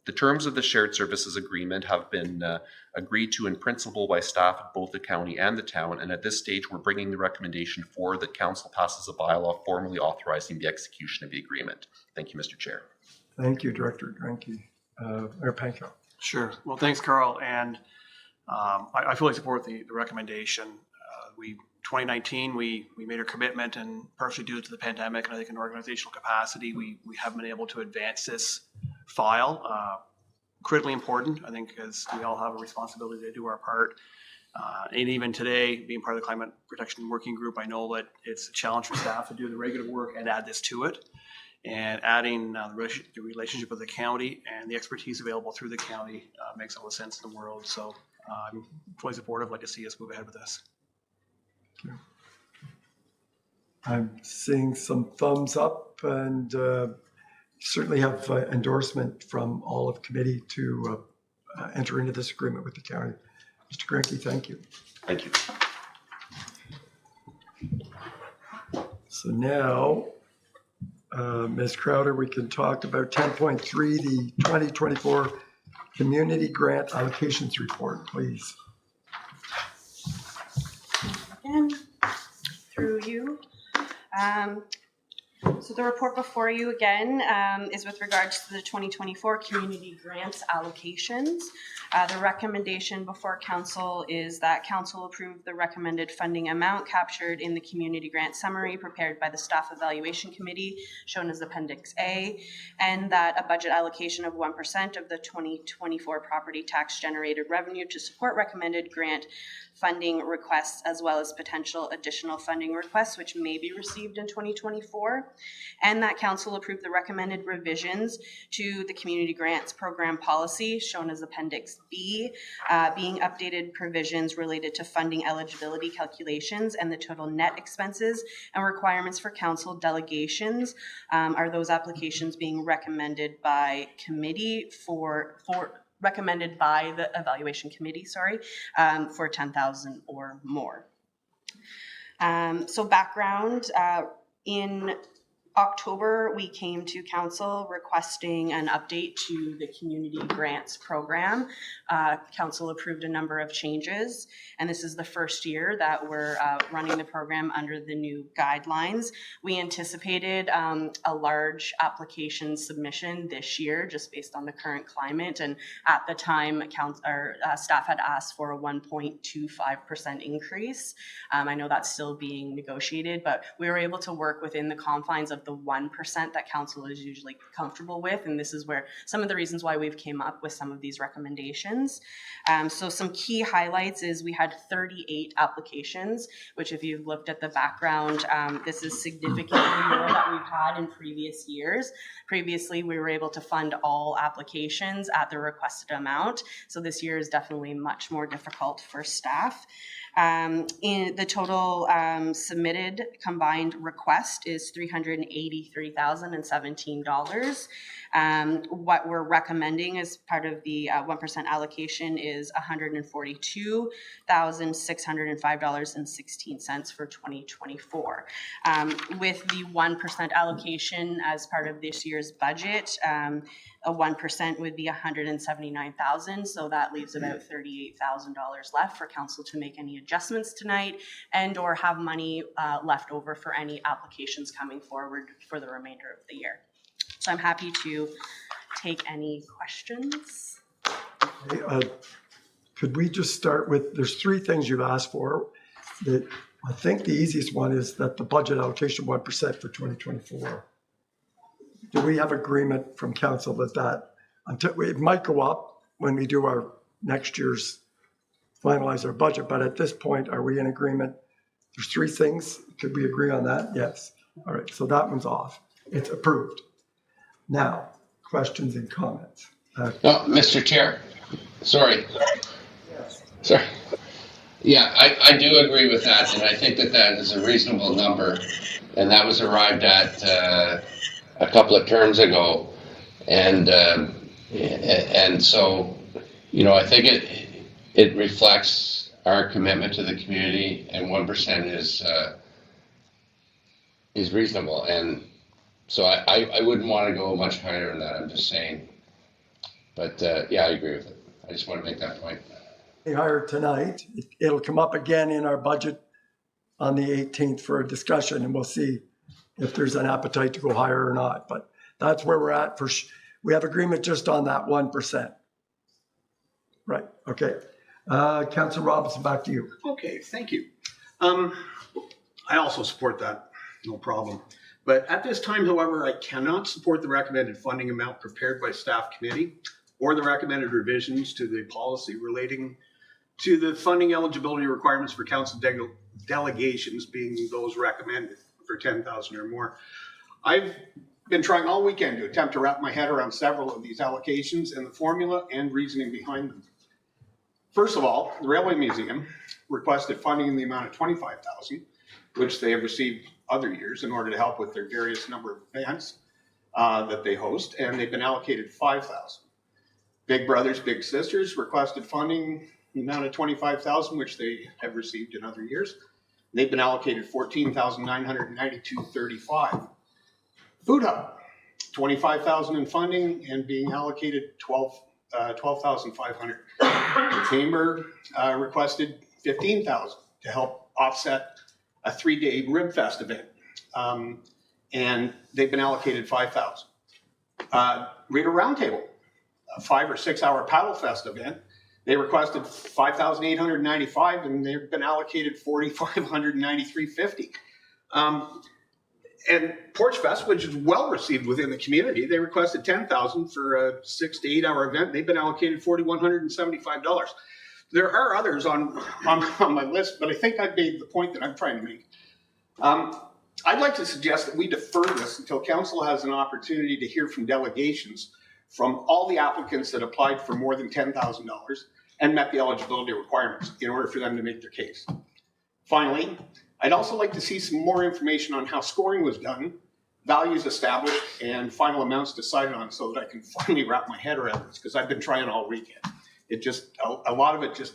The terms of the shared services agreement have been agreed to in principle by staff at both the county and the town, and at this stage we're bringing the recommendation forward that council passes a bylaw formally authorizing the execution of the agreement. Thank you, Mr. Chair. Thank you, Director Grenke. Mayor Panko. Sure. Well, thanks, Carl. And I fully support the recommendation. 2019, we made our commitment, and partially due to the pandemic and I think in organizational capacity, we haven't been able to advance this file critically important. I think as we all have a responsibility to do our part. And even today, being part of the Climate Protection Working Group, I know that it's a challenge for staff to do the regular work and add this to it. And adding the relationship with the county and the expertise available through the county makes all the sense in the world. So I'm fully supportive. I'd like to see us move ahead with this. I'm seeing some thumbs up, and certainly have endorsement from all of committee to enter into this agreement with the county. Mr. Grinke, thank you. Thank you. So now, Ms. Crowder, we can talk about 10.3, the 2024 Community Grant Allocations Report, please. And through you. So the report before you again is with regards to the 2024 community grants allocations. The recommendation before council is that council approve the recommended funding amount captured in the community grant summary prepared by the staff evaluation committee, shown as Appendix A, and that a budget allocation of 1% of the 2024 property tax generated revenue to support recommended grant funding requests, as well as potential additional funding requests which may be received in 2024, and that council approve the recommended revisions to the community grants program policy, shown as Appendix B, being updated provisions related to funding eligibility calculations and the total net expenses and requirements for council delegations. Are those applications being recommended by committee recommended by the evaluation committee, for 10,000 or more. So background, in October, we came to council requesting an update to the community grants program. Council approved a number of changes, and this is the first year that we're running the program under the new guidelines. We anticipated a large application submission this year, just based on the current climate, and at the time, staff had asked for a 1.25% increase. I know that's still being negotiated, but we were able to work within the confines of the 1% that council is usually comfortable with, and this is where some of the reasons why we've came up with some of these recommendations. So some key highlights is we had 38 applications, which if you've looked at the background, this is significantly more that we've had in previous years. Previously, we were able to fund all applications at the requested amount, so this year is definitely much more difficult for staff. In the total submitted combined request is $383,017. What we're recommending as part of the 1% allocation is $142,605.16 for 2024. With the 1% allocation as part of this year's budget, a 1% would be $179,000, so that leaves about $38,000 left for council to make any adjustments tonight and or have money left over for any applications coming forward for the remainder of the year. So I'm happy to take any questions. Could we just start with, there's three things you've asked for. That I think the easiest one is that the budget allocation 1% for 2024. Do we have agreement from council that it might go up when we do our next year's finalize our budget, but at this point, are we in agreement? There's three things. Could we agree on that? Yes. All right, so that one's off. It's approved. Now, questions and comments. No, Mr. Chair, sorry. Sorry. Yeah, I do agree with that, and I think that is a reasonable number, and that was arrived at a couple of terms ago, and so, you know, I think it reflects our commitment to the community, and 1% is reasonable, and so I wouldn't want to go much higher than that. I'm just saying, but yeah, I agree with it. I just want to make that point. Higher tonight. It'll come up again in our budget on the 18th for a discussion, and we'll see if there's an appetite to go higher or not. But that's where we're at. We have agreement just on that 1%. Right. Okay. Councillor Robinson, back to you. Okay, thank you. I also support that, no problem. But at this time, however, I cannot support the recommended funding amount prepared by staff committee. or the recommended revisions to the policy relating to the funding eligibility requirements for council delegations being those recommended for 10,000 or more. I've been trying all weekend to attempt to wrap my head around several of these allocations and the formula and reasoning behind them. First of all, the Railway Museum requested funding in the amount of 25,000, which they have received other years in order to help with their various number of events that they host, and they've been allocated 5,000. Big Brothers Big Sisters requested funding in the amount of 25,000, which they have received in other years. They've been allocated 14,992.35. Food Hub, 25,000 in funding and being allocated 12,500. The Chamber requested 15,000 to help offset a 3-day Rib Fest event, and they've been allocated 5,000. Reader Roundtable, a 5 or 6 hour Paddle Fest event, they requested 5,895 and they've been allocated 4,593.50. And Porch Fest, which is well received within the community, they requested 10,000 for a 6 to 8 hour event. They've been allocated $4,175. There are others on my list, but I think I've made the point that I'm trying to make. I'd like to suggest that we defer this until council has an opportunity to hear from delegations from all the applicants that applied for more than $10,000 and met the eligibility requirements in order for them to make their case. Finally, I'd also like to see some more information on how scoring was done, values established, and final amounts decided on so that I can finally wrap my head around this, because I've been trying all weekend. It just, a lot of it just,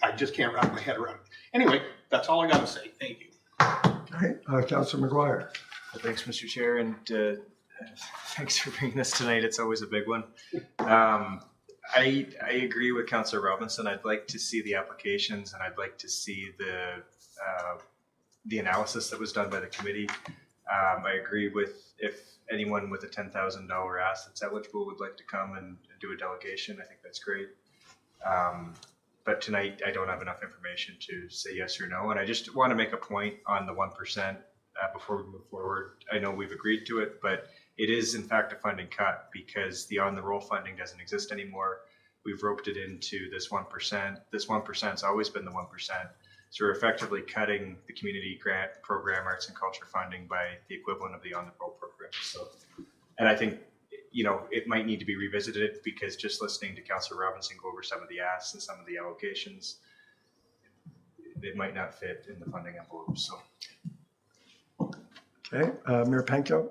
I just can't wrap my head around it. Anyway, that's all I got to say. Thank you. Okay, Councillor McGuire. Well, thanks, Mr. Chair, and thanks for bringing this tonight. It's always a big one. I agree with Councillor Robinson. I'd like to see the applications, and I'd like to see the analysis that was done by the committee. I agree with if anyone with a $10,000 ask that's eligible would like to come and do a delegation. I think that's great. But tonight I don't have enough information to say yes or no. And I just want to make a point on the 1% before we move forward. I know we've agreed to it, but it is in fact a funding cut because the on the roll funding doesn't exist anymore. We've roped it into this 1%. This 1% has always been the 1%. So we're effectively cutting the community grant program, arts and culture funding by the equivalent of the on the roll program. So, and I think, you know, it might need to be revisited because just listening to Councillor Robinson go over some of the asks and some of the allocations, it might not fit in the funding envelope. So. Okay, Mayor Panko.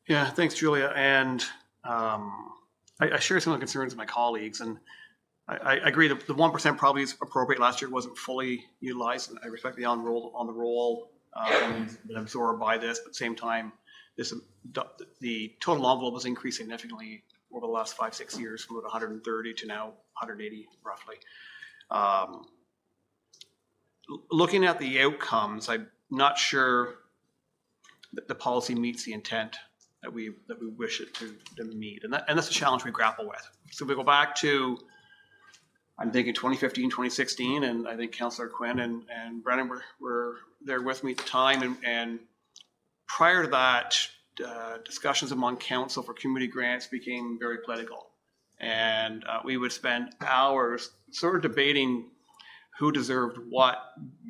Yeah, thanks, Julia. And I share some of the concerns of my colleagues, and I agree that the 1% probably is appropriate. Last year it wasn't fully utilized, and I respect the on the roll been absorbed by this, but at the same time, the total envelope has increased significantly over the last 5-6 years, from about 130 to now 180 roughly. Looking at the outcomes, I'm not sure that the policy meets the intent that we wish it to meet, and that's a challenge we grapple with. So we go back to, I'm thinking 2015, 2016, and I think Councillor Quinn and Brennan were there with me at the time. And prior to that, discussions among council for community grants became very political. And we would spend hours sort of debating who deserved what,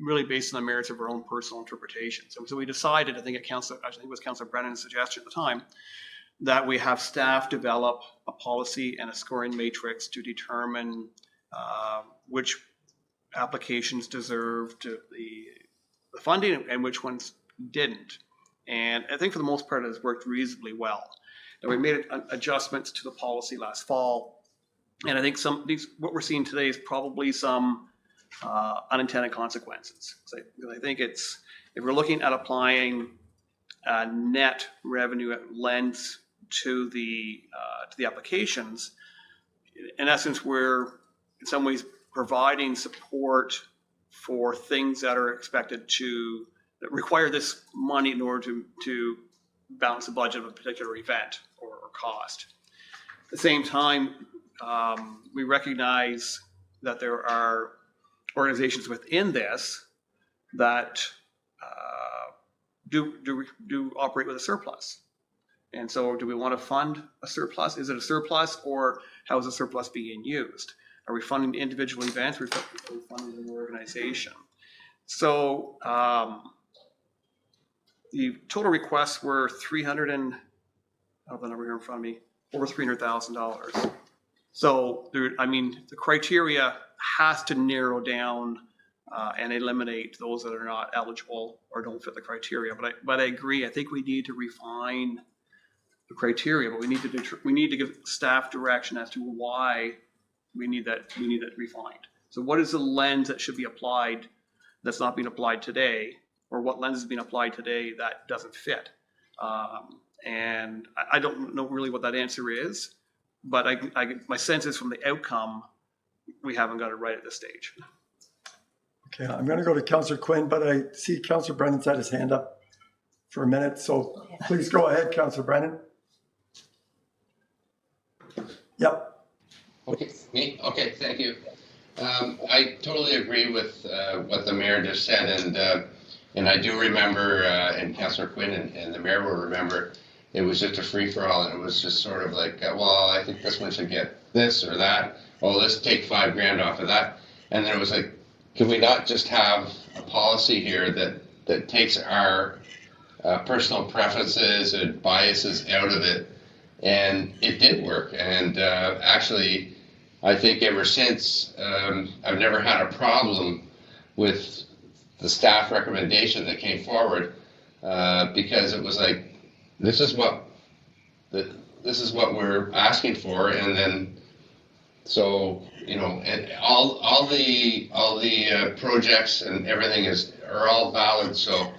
really based on the merits of our own personal interpretations. So we decided, I think it was Councillor Brennan's suggestion at the time, that we have staff develop a policy and a scoring matrix to determine which applications deserved the funding and which ones didn't. And I think for the most part, it has worked reasonably well. And we made adjustments to the policy last fall. And I think what we're seeing today is probably some unintended consequences. I think if we're looking at applying net revenue lens to the applications, in essence, we're in some ways providing support for things that are expected that require this money in order to balance the budget of a particular event or cost. At the same time, we recognize that there are organizations within this that do operate with a surplus. And so do we want to fund a surplus? Is it a surplus, or how is the surplus being used? Are we funding individual events? Are we funding an organization? So the total requests were I have the number here in front of me, over $300,000. So there, I mean, the criteria has to narrow down and eliminate those that are not eligible or don't fit the criteria. But I agree. I think we need to refine the criteria, but we need to give staff direction as to why we need that refined. So what is the lens that should be applied that's not being applied today, or what lens is being applied today that doesn't fit? And I don't know really what that answer is, but my sense is from the outcome, we haven't got it right at this stage. Okay, I'm going to go to Councillor Quinn, but I see Councillor Brennan's had his hand up for a minute, so please go ahead, Councillor Brennan. Yep. Okay, me? Okay, thank you. I totally agree with what the mayor just said, and I do remember, and Councillor Quinn and the mayor will remember, it was just a free-for-all, and it was just sort of like, well, I think this one should get this or that. Oh, let's take $5,000 off of that. And then it was like, can we not just have a policy here that takes our personal preferences and biases out of it? And it did work. And actually, I think ever since, I've never had a problem with the staff recommendation that came forward because it was like, this is what we're asking for, and then so and all the projects and everything are all valid. So,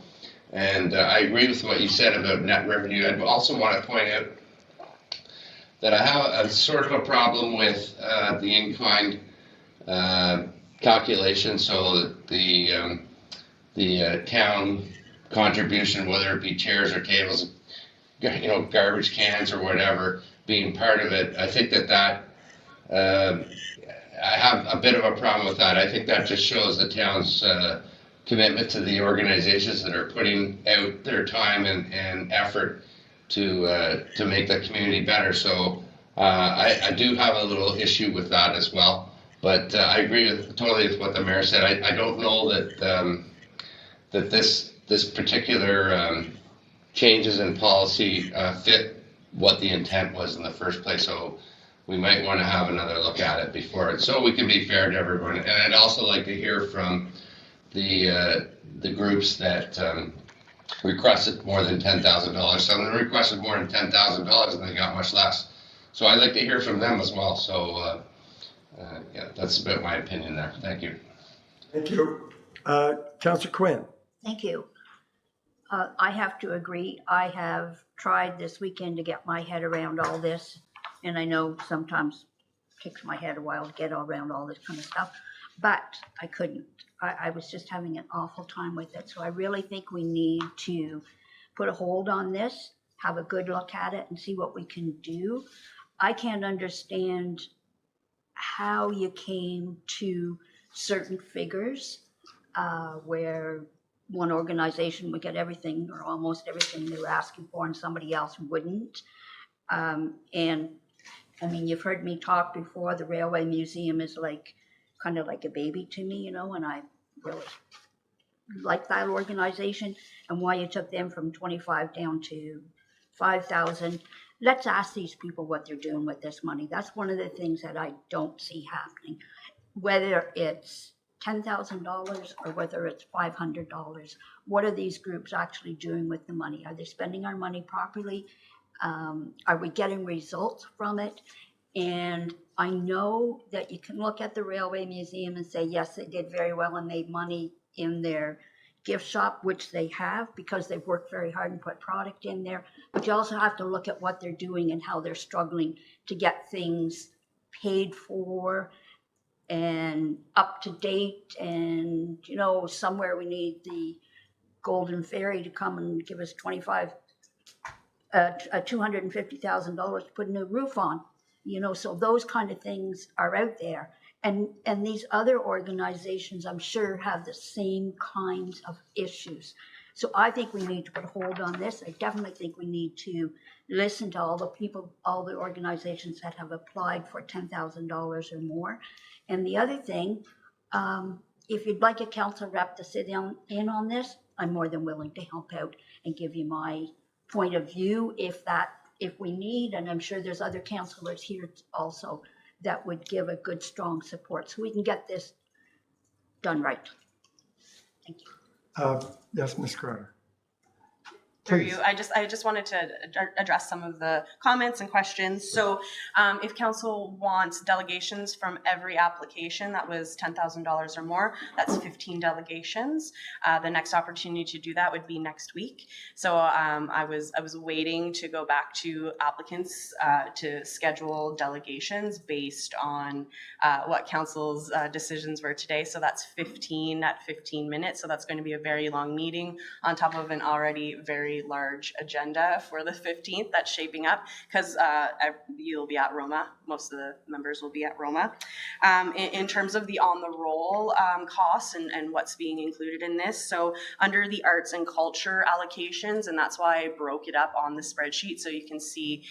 and I agree with what you said about net revenue. I also want to point out that I have a sort of a problem with the in-kind calculation. So the town contribution, whether it be chairs or tables, garbage cans or whatever, being part of it. I think that I have a bit of a problem with that. I think that just shows the town's commitment to the organizations that are putting out their time and effort to make the community better. So I do have a little issue with that as well. But I agree totally with what the mayor said. I don't know that this particular changes in policy fit what the intent was in the first place. So we might want to have another look at it before it, so we can be fair to everyone. And I'd also like to hear from the groups that requested more than $10,000. Some of them requested more than $10,000 and they got much less. So I'd like to hear from them as well. So yeah, that's about my opinion there. Thank you. Thank you. Councillor Quinn. Thank you. I have to agree. I have tried this weekend to get my head around all this, and I know sometimes it takes my head a while to get around all this kind of stuff, but I couldn't. I was just having an awful time with it. So I really think we need to put a hold on this, have a good look at it, and see what we can do. I can't understand how you came to certain figures where one organization would get everything or almost everything they were asking for and somebody else wouldn't. And I mean, you've heard me talk before, the Railway Museum is kind of like a baby to me, and I really like that organization, and why you took them from 25 down to 5,000. Let's ask these people what they're doing with this money. That's one of the things that I don't see happening, whether it's $10,000 or whether it's $500. What are these groups actually doing with the money? Are they spending our money properly? Are we getting results from it? And I know that you can look at the Railway Museum and say, yes, they did very well and made money in their gift shop, which they have because they've worked very hard and put product in there. But you also have to look at what they're doing and how they're struggling to get things paid for and up to date. And, somewhere we need the Golden Ferry to come and give us $250,000 to put a new roof on, so those kind of things are out there. And these other organizations, I'm sure, have the same kinds of issues. So I think we need to put a hold on this. I definitely think we need to listen to all the people, all the organizations that have applied for $10,000 or more. And the other thing, if you'd like a council rep to sit in on this, I'm more than willing to help out and give you my point of view if we need, and I'm sure there's other councillors here also that would give a good, strong support so we can get this done right. Thank you. Yes, Ms. Crowder. Through Please. you, I just wanted to address some of the comments and questions. So if council wants delegations from every application that was $10,000 or more, that's 15 delegations. The next opportunity to do that would be next week. So I was waiting to go back to applicants to schedule delegations based on what council's decisions were today. So that's 15 at 15 minutes. So that's going to be a very long meeting on top of an already very large agenda for the 15th that's shaping up, because you'll be at Roma. Most of the members will be at Roma. In terms of the on the roll costs and what's being included in this, so under the arts and culture allocations, and that's why I broke it up on the spreadsheet so you can see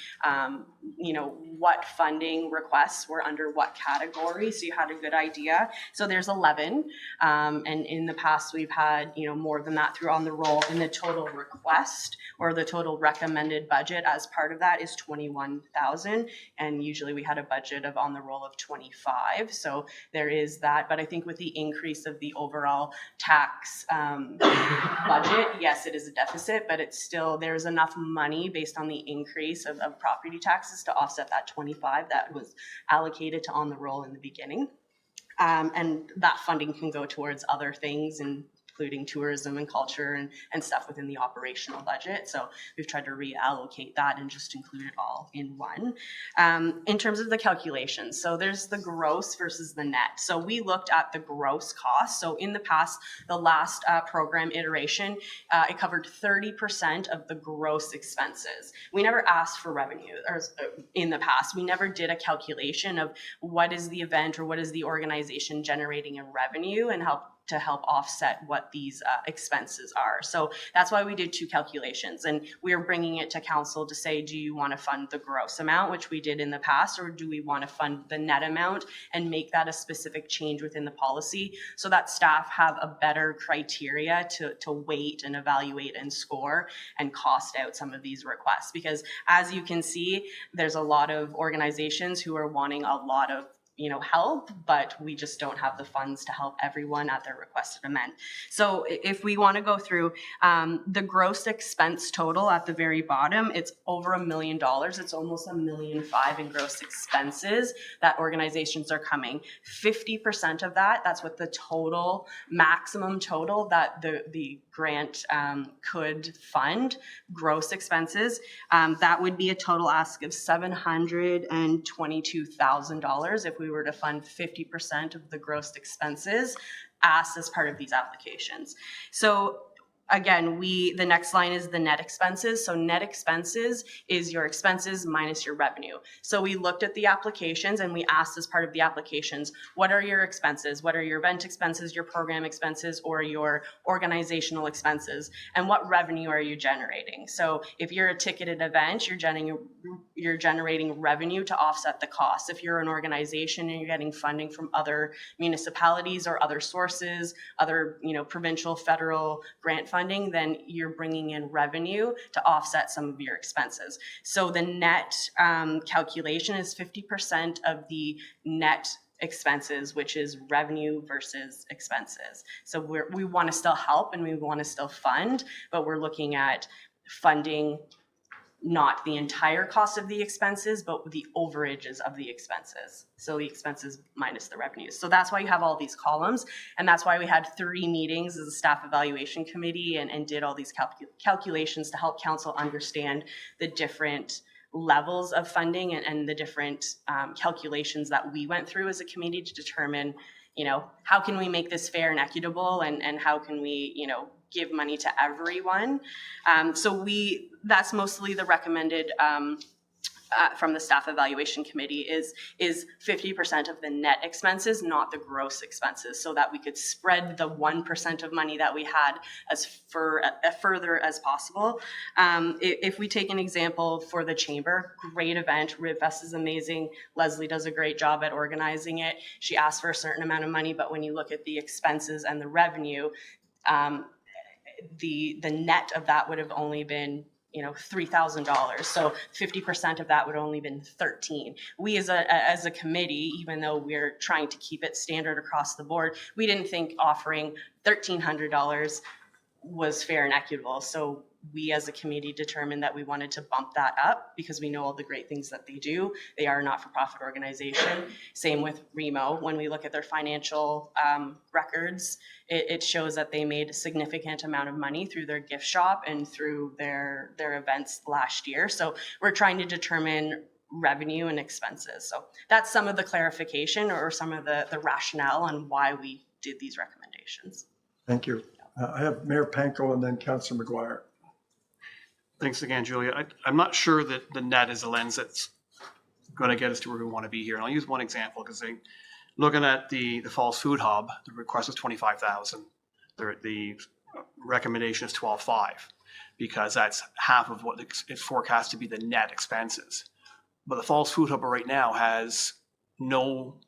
what funding requests were under what category, so you had a good idea. So there's 11, and in the past we've had more than that through on the roll, and the total request or the total recommended budget as part of that is 21,000, and usually we had a budget of on the roll of 25, so there is that. But I think with the increase of the overall tax budget, yes, it is a deficit, but it's still, there's enough money based on the increase of property taxes to offset that 25 that was allocated to on the roll in the beginning. And that funding can go towards other things, including tourism and culture and stuff within the operational budget. So we've tried to reallocate that and just include it all in one. In terms of the calculations, so there's the gross versus the net. So we looked at the gross cost. So in the past, the last program iteration, it covered 30% of the gross expenses. We never asked for revenue, or in the past, we never did a calculation of what is the event or what is the organization generating in revenue and help offset what these expenses are. So that's why we did two calculations, and we are bringing it to council to say, do you want to fund the gross amount, which we did in the past, or do we want to fund the net amount and make that a specific change within the policy so that staff have a better criteria to weight and evaluate and score and cost out some of these requests? Because as you can see, there's a lot of organizations who are wanting a lot of help, but we just don't have the funds to help everyone at their requested amount. So if we want to go through the gross expense total at the very bottom, it's over $1 million. It's almost $1.5 million in gross expenses that organizations are coming. 50% of that's what the total, maximum total that the grant could fund, gross expenses. That would be a total ask of $722,000 if we were to fund 50% of the gross expenses asked as part of these applications. So again, the next line is the net expenses. So net expenses is your expenses minus your revenue. So we looked at the applications and we asked as part of the applications, what are your expenses? What are your event expenses, your program expenses, or your organizational expenses? And what revenue are you generating? So if you're a ticketed event, you're generating revenue to offset the cost. If you're an organization and you're getting funding from other municipalities or other sources, other provincial, federal grant funding, then you're bringing in revenue to offset some of your expenses. So the net calculation is 50% of the net expenses, which is revenue versus expenses. So we want to still help and we want to still fund, but we're looking at funding not the entire cost of the expenses, but the overages of the expenses. So the expenses minus the revenues. So that's why you have all these columns. And that's why we had 3 meetings as a staff evaluation committee and did all these calculations to help council understand the different levels of funding and the different calculations that we went through as a committee to determine, how can we make this fair and equitable, and how can we, give money to everyone. So that's mostly the recommended from the staff evaluation committee is 50% of the net expenses, not the gross expenses, so that we could spread the 1% of money that we had as further as possible. If we take an example for the chamber, great event, Ribfest is amazing. Leslie does a great job at organizing it. She asked for a certain amount of money, but when you look at the expenses and the revenue, the net of that would have only been $3,000. So 50% of that would only been 13. We as a committee, even though we're trying to keep it standard across the board, we didn't think offering $1,300 was fair and equitable. So we as a committee determined that we wanted to bump that up because we know all the great things that they do. They are a not-for-profit organization. Same with Remo. When we look at their financial records, it shows that they made a significant amount of money through their gift shop and through their events last year. So we're trying to determine revenue and expenses. So that's some of the clarification or some of the rationale on why we did these recommendations. Thank you. I have Mayor Panko and then Councillor McGuire. Thanks again, Julia. I'm not sure that the net is a lens that's going to get us to where we want to be here. And I'll use one example because looking at the Falls Food Hub, the request is $25,000. The recommendation is $12,500 because that's half of what it's forecast to be the net expenses. But the Falls Food Hub right now has no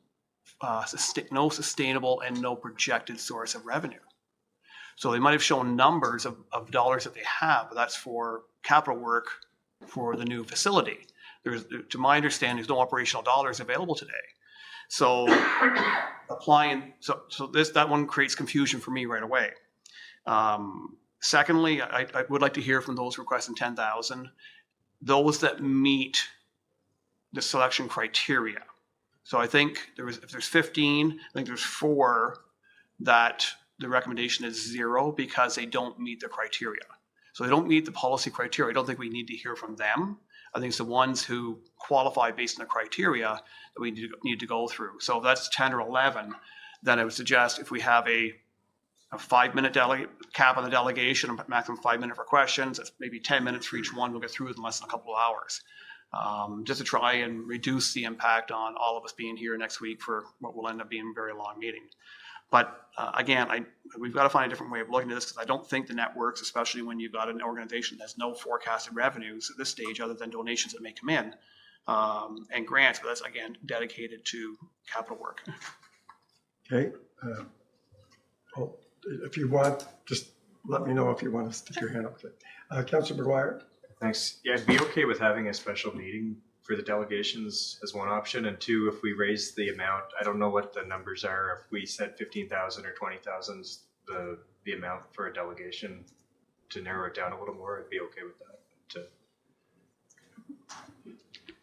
sustainable and no projected source of revenue. So they might have shown numbers of dollars that they have, but that's for capital work for the new facility. To my understanding, there's no operational dollars available today. So that one creates confusion for me right away. Secondly, I would like to hear from those requesting $10,000, those that meet the selection criteria. So I think if there's 15, I think there's 4 that the recommendation is 0 because they don't meet the criteria. So they don't meet the policy criteria. I don't think we need to hear from them. I think it's the ones who qualify based on the criteria that we need to go through. So if that's 10 or 11, then I would suggest if we have a 5-minute cap on the delegation, a maximum 5 minutes for questions, that's maybe 10 minutes for each one. We'll get through it in less than a couple of hours. Just to try and reduce the impact on all of us being here next week for what will end up being a very long meeting. But again, we've got to find a different way of looking at this because I don't think the net works, especially when you've got an organization that has no forecasted revenues at this stage other than donations that may come in and grants, but that's, again, dedicated to capital work. Okay. If you want, just let me know if you want to stick your hand up. Councillor McGuire. Thanks. Yeah, I'd be okay with having a special meeting for the delegations as one option, and 2, if we raise the amount, I don't know what the numbers are. If we said 15,000 or 20,000 is the amount for a delegation, to narrow it down a little more, I'd be okay with that.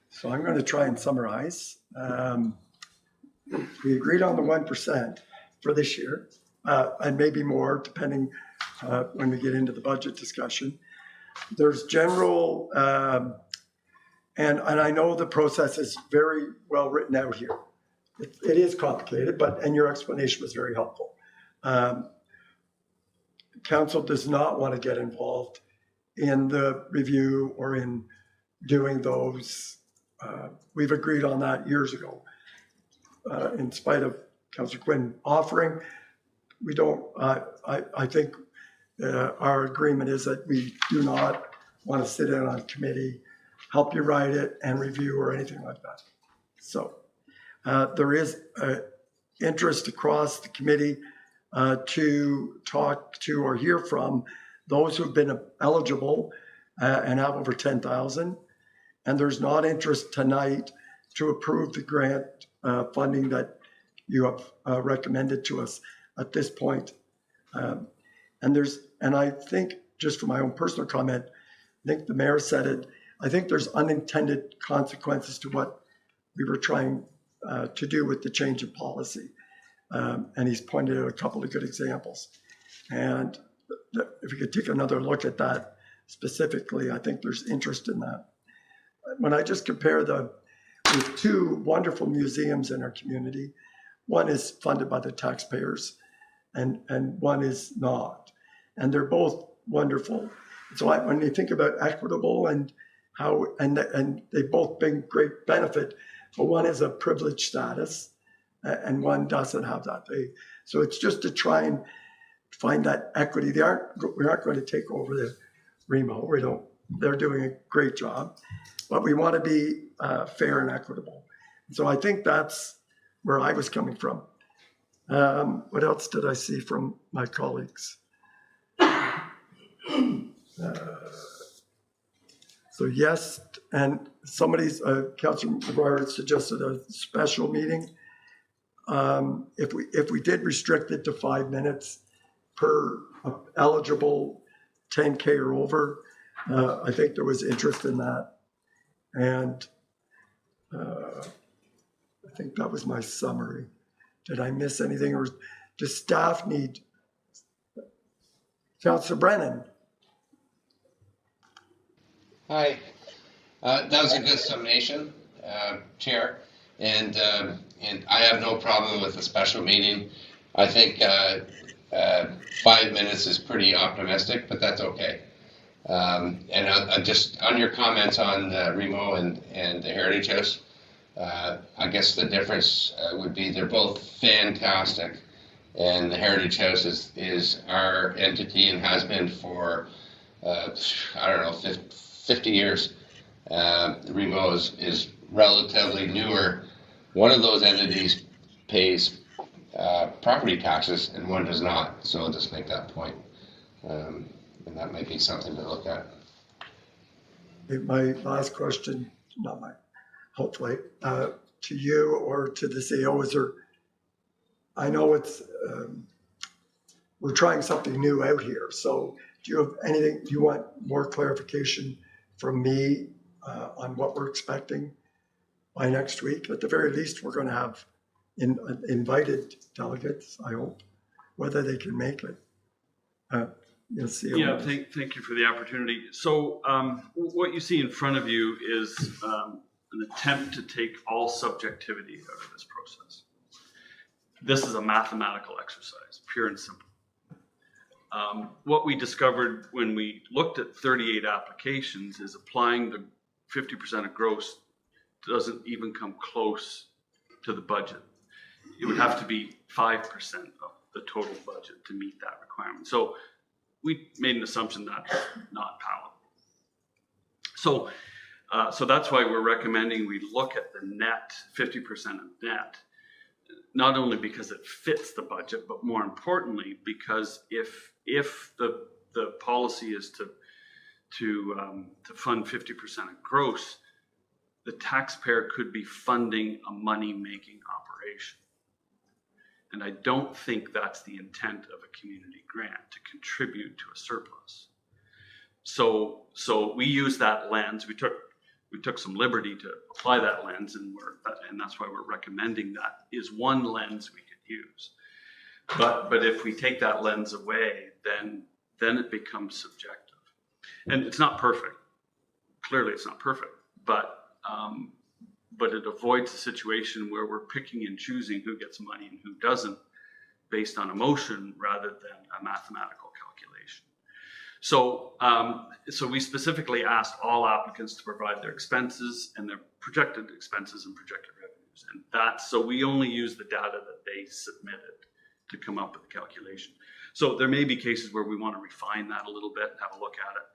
So I'm going to try and summarize. We agreed on the 1% for this year, and maybe more depending when we get into the budget discussion. There's general, and I know the process is very well written out here. It is complicated, and your explanation was very helpful. Council does not want to get involved in the review or in doing those. We've agreed on that years ago. In spite of Councillor Quinn offering, we don't, I think our agreement is that we do not want to sit in on committee, help you write it and review or anything like that. So there is interest across the committee to talk to or hear from those who've been eligible and have over 10,000. And there's not interest tonight to approve the grant funding that you have recommended to us at this point. And I think, just for my own personal comment, I think the mayor said it, I think there's unintended consequences to what we were trying to do with the change of policy. And he's pointed out a couple of good examples. And if we could take another look at that specifically, I think there's interest in that. When I just compare with 2 wonderful museums in our community, one is funded by the taxpayers and one is not. And they're both wonderful. So when you think about equitable and how, and they both bring great benefit, but one is a privileged status and one doesn't have that. So it's just to try and find that equity. We're not going to take over the Remo. We don't. They're doing a great job, but we want to be fair and equitable. So I think that's where I was coming from. What else did I see from my colleagues? So yes, and Councillor McGuire suggested a special meeting. If we did restrict it to 5 minutes per eligible 10K or over, I think there was interest in that. And I think that was my summary. Did I miss anything, or does staff need? Councillor Brennan. Hi. That was a good summation, Chair. And I have no problem with a special meeting. I think 5 minutes is pretty optimistic, but that's okay. And I just on your comments on Remo and the Heritage House, I guess the difference would be they're both fantastic. And the Heritage House is our entity and has been for, I don't know, 50 years. Remo is relatively newer. One of those entities pays property taxes and one does not. So I'll just make that point. And that might be something to look at. My last question, hopefully, to you or to the CEO, is there, I know it's, we're trying something new out here. So do you have anything, do you want more clarification from me on what we're expecting by next week? At the very least, we're going to have invited delegates, I hope, whether they can make it. Thank you for the opportunity. So what you see in front of you is an attempt to take all subjectivity out of this process. This is a mathematical exercise, pure and simple. What we discovered when we looked at 38 applications is applying the 50% of gross doesn't even come close to the budget. It would have to be 5% of the total budget to meet that requirement. So we made an assumption that's not palatable. So that's why we're recommending we look at the net, 50% of net, not only because it fits the budget, but more importantly, because if the policy is to fund 50% of gross, the taxpayer could be funding a money-making operation. And I don't think that's the intent of a community grant, to contribute to a surplus. So we use that lens. We took some liberty to apply that lens, and that's why we're recommending that is one lens we could use. But if we take that lens away, then it becomes subjective. And it's not perfect. Clearly it's not perfect, but it avoids a situation where we're picking and choosing who gets money and who doesn't based on emotion rather than a mathematical calculation. So we specifically asked all applicants to provide their expenses and their projected expenses and projected revenues. And so we only use the data that they submitted to come up with the calculation. So there may be cases where we want to refine that a little bit, have a look at it,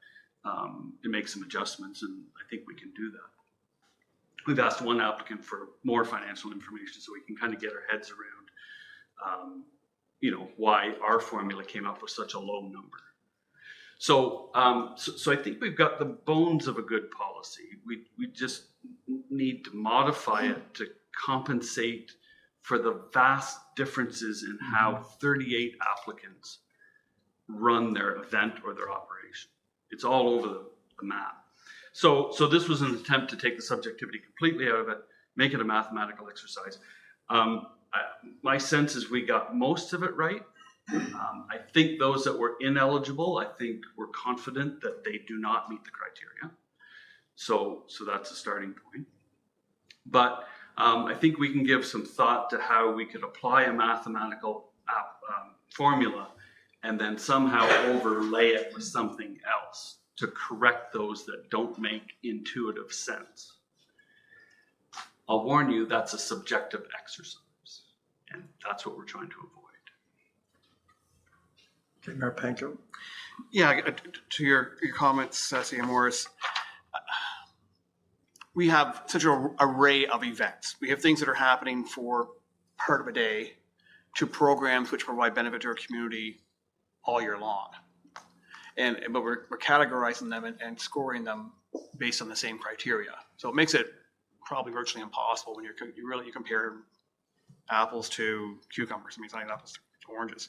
and make some adjustments, and I think we can do that. We've asked one applicant for more financial information so we can kind of get our heads around, why our formula came up with such a low number. So I think we've got the bones of a good policy. We just need to modify it to compensate for the vast differences in how 38 applicants run their event or their operation. It's all over the map. So this was an attempt to take the subjectivity completely out of it, make it a mathematical exercise. My sense is we got most of it right. I think those that were ineligible, I think we're confident that they do not meet the criteria. So that's a starting point. But I think we can give some thought to how we could apply a mathematical formula and then somehow overlay it with something else to correct those that don't make intuitive sense. I'll warn you, that's a subjective exercise, and that's what we're trying to avoid. Okay, Mayor Panko. Yeah, to your comments, CM Morris, we have such an array of events. We have things that are happening for part of a day to programs which provide benefit to our community all year long. But we're categorizing them and scoring them based on the same criteria. So it makes it probably virtually impossible when you compare apples to cucumbers. I mean, it's not apples to oranges.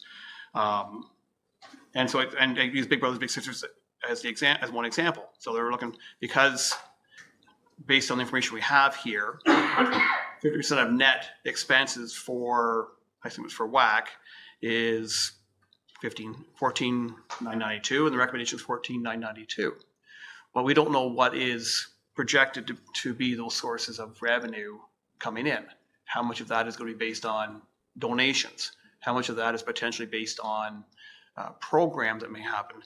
And I use Big Brothers Big Sisters as one example. So they're looking, because based on the information we have here, 50% of net expenses for, I think it was for WAC, is 14,992, and the recommendation is 14,992. Well, we don't know what is projected to be those sources of revenue coming in. How much of that is going to be based on donations? How much of that is potentially based on programs that may happen,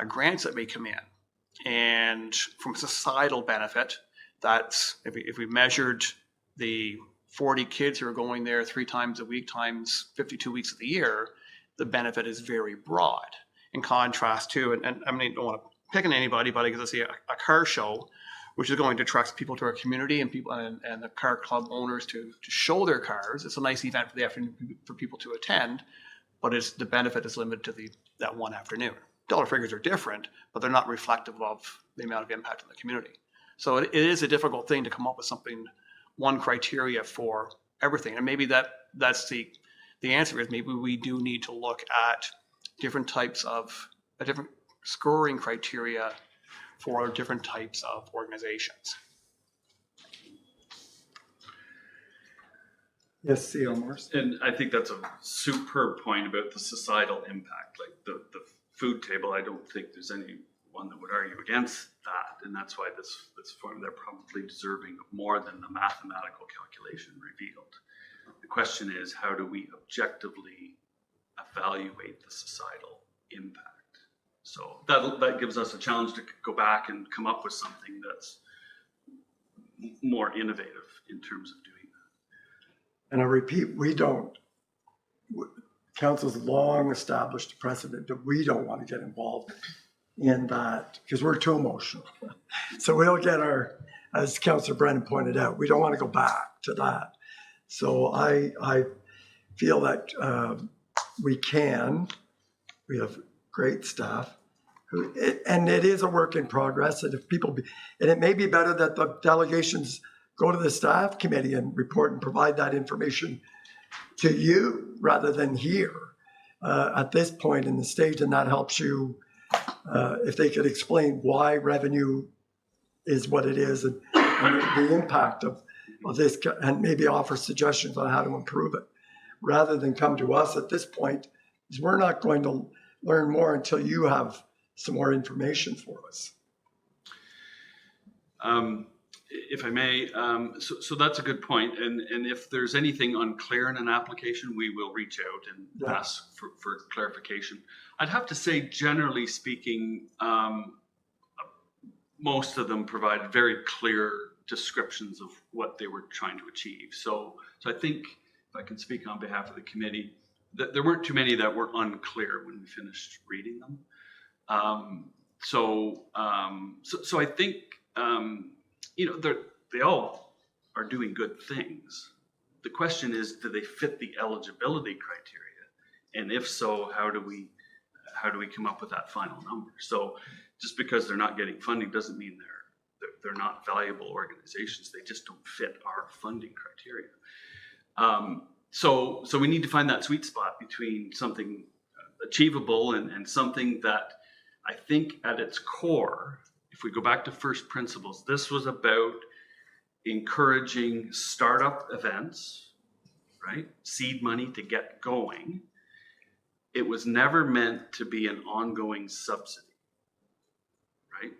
grants that may come in? And from a societal benefit, that's, if we measured the 40 kids who are going there 3 times a week times 52 weeks of the year, the benefit is very broad. In contrast to, and I mean, I don't want to pick on anybody, but I guess I see a car show, which is going to attract people to our community and people and the car club owners to show their cars. It's a nice event for the afternoon for people to attend, but the benefit is limited to that one afternoon. Dollar figures are different, but they're not reflective of the amount of impact on the community. So it is a difficult thing to come up with one criteria for everything. And maybe that's the answer is maybe we do need to look at different types of different scoring criteria for different types of organizations. Yes, C.L. Morris. And I think that's a superb point about the societal impact. Like the food table, I don't think there's anyone that would argue against that. And that's why this form, they're probably deserving of more than the mathematical calculation revealed. The question is, how do we objectively evaluate the societal impact? So that gives us a challenge to go back and come up with something that's more innovative in terms of doing that. And I repeat, council's long established precedent that we don't want to get involved in that because we're too emotional. So we'll get as Councillor Brennan pointed out, we don't want to go back to that. So I feel that we have great staff, and it is a work in progress. And and it may be better that the delegations go to the staff committee and report and provide that information to you rather than here at this point in the stage. And that helps you if they could explain why revenue is what it is and the impact of this, and maybe offer suggestions on how to improve it rather than come to us at this point, because we're not going to learn more until you have some more information for us. If I may, so that's a good point. And if there's anything unclear in an application, we will reach out and ask for clarification. I'd have to say, generally speaking, most of them provided very clear descriptions of what they were trying to achieve. So I think, if I can speak on behalf of the committee, that there weren't too many that were unclear when we finished reading them. So I think, they all are doing good things. The question is, do they fit the eligibility criteria? And if so, how do we come up with that final number? So just because they're not getting funding doesn't mean they're not valuable organizations. They just don't fit our funding criteria. So we need to find that sweet spot between something achievable and something that I think at its core, if we go back to first principles, this was about encouraging startup events, right? Seed money to get going. It was never meant to be an ongoing subsidy, right?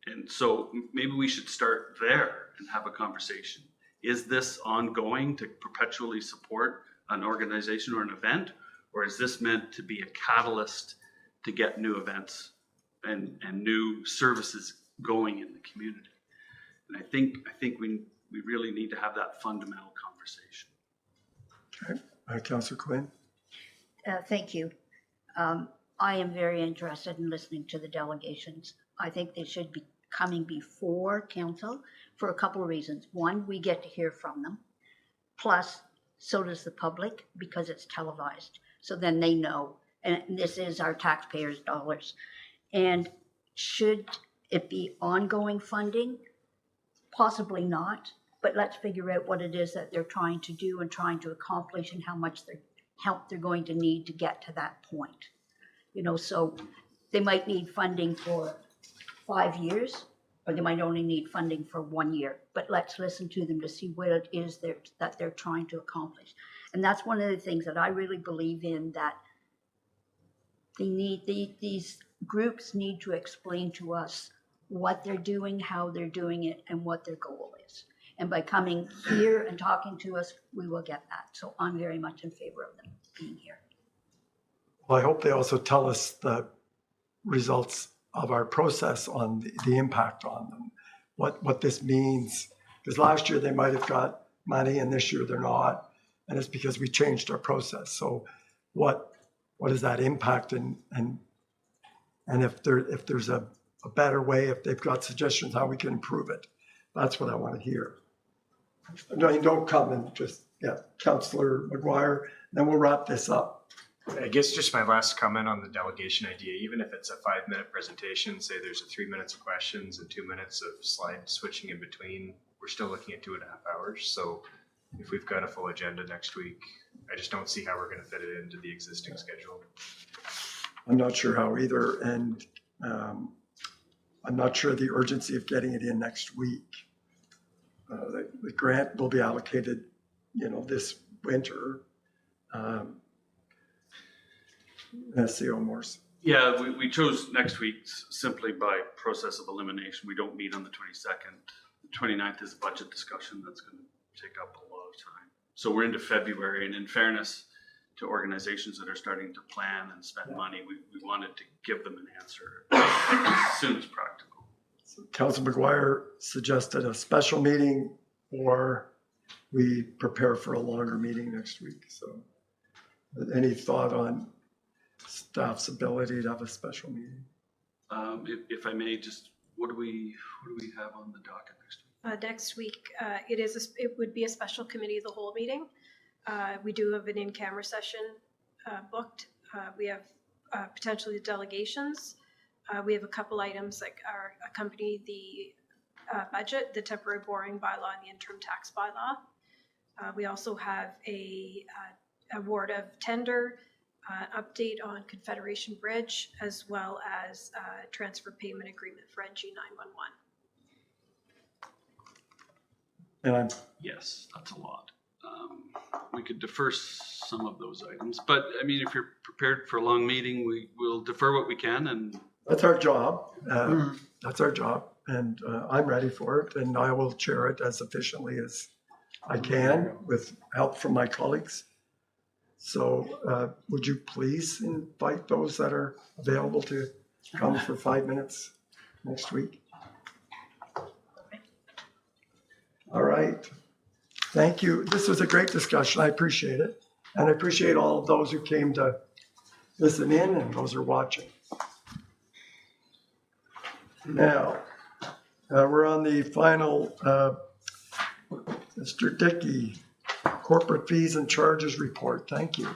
And so maybe we should start there and have a conversation. Is this ongoing to perpetually support an organization or an event? Or is this meant to be a catalyst to get new events and new services going in the community. And I think we really need to have that fundamental conversation. Okay, Councillor Quinn. Thank you. I am very interested in listening to the delegations. I think they should be coming before council for a couple of reasons. One, we get to hear from them. Plus, so does the public because it's televised. So then they know, and this is our taxpayers' dollars. And should it be ongoing funding? Possibly not, but let's figure out what it is that they're trying to do and trying to accomplish and how much help they're going to need to get to that point. You know, so they might need funding for 5 years, or they might only need funding for 1 year. But let's listen to them to see what it is that they're trying to accomplish. And that's one of the things that I really believe in, that these groups need to explain to us what they're doing, how they're doing it, and what their goal is. And by coming here and talking to us, we will get that. So I'm very much in favor of them being here. Well, I hope they also tell us the results of our process on the impact on them, what this means. Because last year they might have got money and this year they're not. And it's because we changed our process. So what is that impact? And if there's a better way, if they've got suggestions how we can improve it, that's what I want to hear. No, you don't come and just, Councillor McGuire, then we'll wrap this up. I guess just my last comment on the delegation idea, even if it's a 5-minute presentation, say there's a 3 minutes of questions and 2 minutes of slide switching in between, we're still looking at 2.5 hours. So if we've got a full agenda next week, I just don't see how we're going to fit it into the existing schedule. I'm not sure how either. And I'm not sure the urgency of getting it in next week. The grant will be allocated, this winter. SCO Morse. Yeah, we chose next week simply by process of elimination. We don't meet on the 22nd. The 29th is a budget discussion that's going to take up a lot of time. So we're into February, and in fairness to organizations that are starting to plan and spend money, we wanted to give them an answer as soon as practical. So Councillor McGuire suggested a special meeting, or we prepare for a longer meeting next week. So any thought on staff's ability to have a special meeting? If I may, just what do we have on the docket next week? Next week, it would be a special committee of the whole meeting. We do have an in-camera session booked. We have potentially delegations. We have a couple items like accompany the budget, the temporary borrowing bylaw, and the interim tax bylaw. We also have a award of tender, update on Confederation Bridge, as well as transfer payment agreement for NG 911. Yes, that's a lot. We could defer some of those items, but I mean, if you're prepared for a long meeting, we will defer what we can. And that's our job. That's our job, and I'm ready for it, and I will chair it as efficiently as I can with help from my colleagues. So would you please invite those that are available to come for 5 minutes next week? All right. Thank you. This was a great discussion. I appreciate it. And I appreciate all of those who came to listen in and those who are watching. Now, we're on the final Mr. Dickey, corporate fees and charges report. Thank you.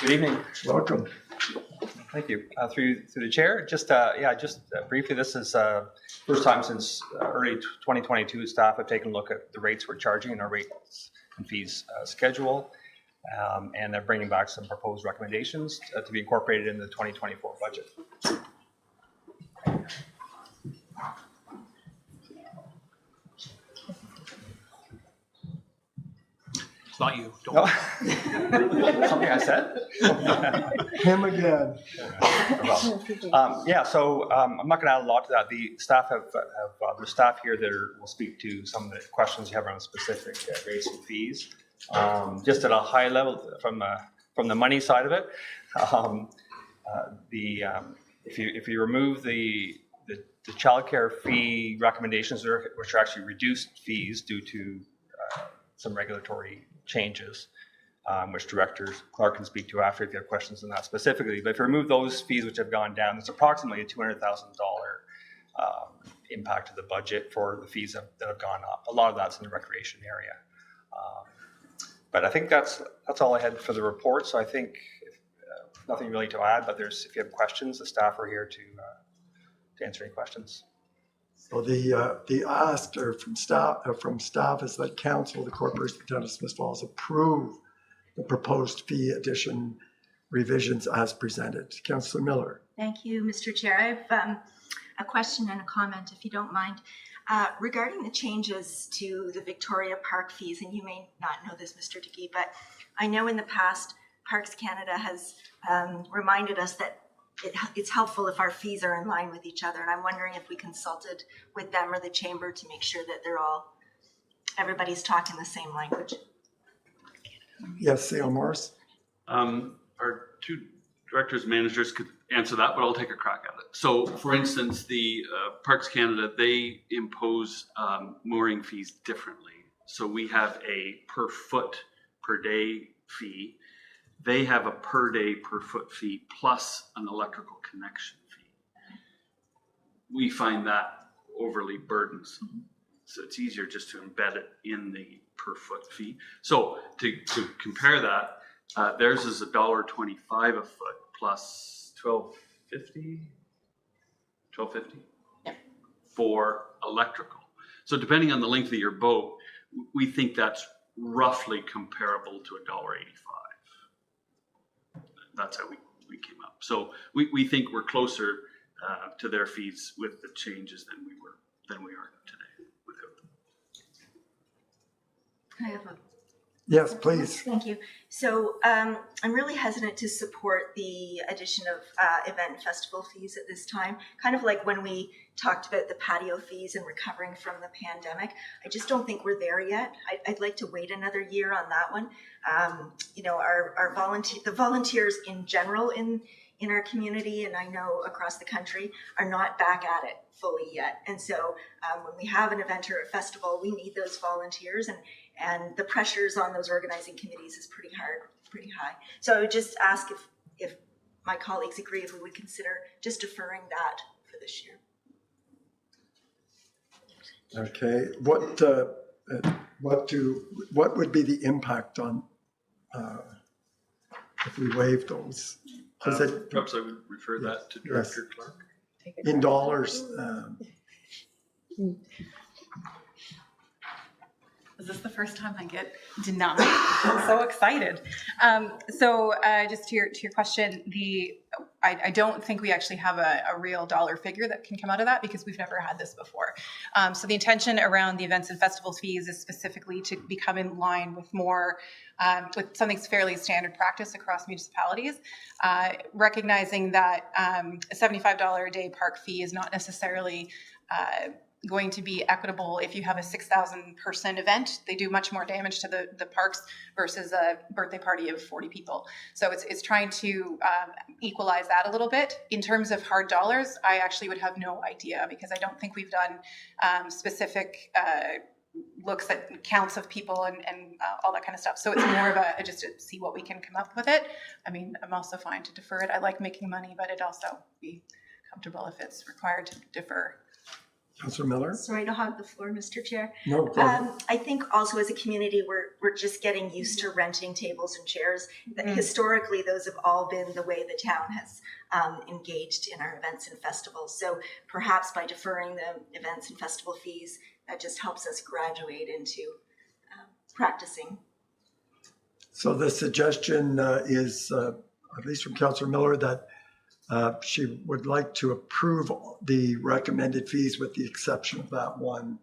Good evening. Welcome. Thank you. Through the chair, just briefly, this is first time since early 2022 staff have taken a look at the rates we're charging and our rates and fees schedule, and they're bringing back some proposed recommendations to be incorporated in the 2024 budget. It's not you. Don't. No. Something I said? Him again. I'm not going to add a lot to that. The staff have their staff here that will speak to some of the questions you have around specific rates and fees. Just at a high level, from the money side of it, if you remove the childcare fee recommendations, which are actually reduced fees due to some regulatory changes, which Director Clark can speak to after if you have questions on that specifically. But if you remove those fees which have gone down, it's approximately a $200,000 impact to the budget for the fees that have gone up. A lot of that's in the recreation area. But I think that's all I had for the report. So I think nothing really to add, but if you have questions, the staff are here to answer any questions. So the ask from staff is that council, the Corporation of the Town of Smith Falls, approve the proposed fee addition revisions as presented. Councillor Miller. Thank you, Mr. Chair. I have a question and a comment, if you don't mind. Regarding the changes to the Victoria Park fees, and you may not know this, Mr. Dickey, but I know in the past, Parks Canada has reminded us that it's helpful if our fees are in line with each other. And I'm wondering if we consulted with them or the chamber to make sure that everybody's talking the same language. Yes, C.L. Morris. Our two directors, managers could answer that, but I'll take a crack at it. So, for instance, the Parks Canada, they impose mooring fees differently. So we have a per foot per day fee. They have a per day per foot fee plus an electrical connection fee. We find that overly burdensome. So it's easier just to embed it in the per foot fee. So to compare that, theirs is $1.25 a foot plus $12.50 for electrical. So depending on the length of your boat, we think that's roughly comparable to $1.85. That's how we came up. So we think we're closer to their fees with the changes than we are today without them. I have a Yes, please. Thank you. So I'm really hesitant to support the addition of event and festival fees at this time. Kind of like when we talked about the patio fees and recovering from the pandemic. I just don't think we're there yet. I'd like to wait another year on that one. The volunteers in general in our community, and I know across the country, are not back at it fully yet. And so when we have an event or a festival, we need those volunteers, and the pressures on those organizing committees is pretty high. So I would just ask if my colleagues agree if we would consider just deferring that for this year. Okay, what would be the impact on if we waive those? Perhaps I would refer that to Director Clark. In dollars. Is this the first time I get denied? I'm so excited. Just to your question, I don't think we actually have a real dollar figure that can come out of that because we've never had this before. So the intention around the events and festivals fees is specifically to become in line with more with something fairly standard practice across municipalities, recognizing that a $75 a day park fee is not necessarily going to be equitable if you have a 6,000 person event. They do much more damage to the parks versus a birthday party of 40 people. So it's trying to equalize that a little bit. In terms of hard dollars, I actually would have no idea because I don't think we've done specific looks at counts of people and all that kind of stuff. So it's more of a just to see what we can come up with it. I mean, I'm also fine to defer it. I like making money, but it'd also be comfortable if it's required to defer. Councillor Miller? Sorry to hog the floor, Mr. Chair. No, go ahead. I think also as a community, we're just getting used to renting tables and chairs. Historically, those have all been the way the town has engaged in our events and festivals. So perhaps by deferring the events and festival fees, that just helps us graduate into practicing. So the suggestion is, at least from Councillor Miller, that she would like to approve the recommended fees with the exception of that one.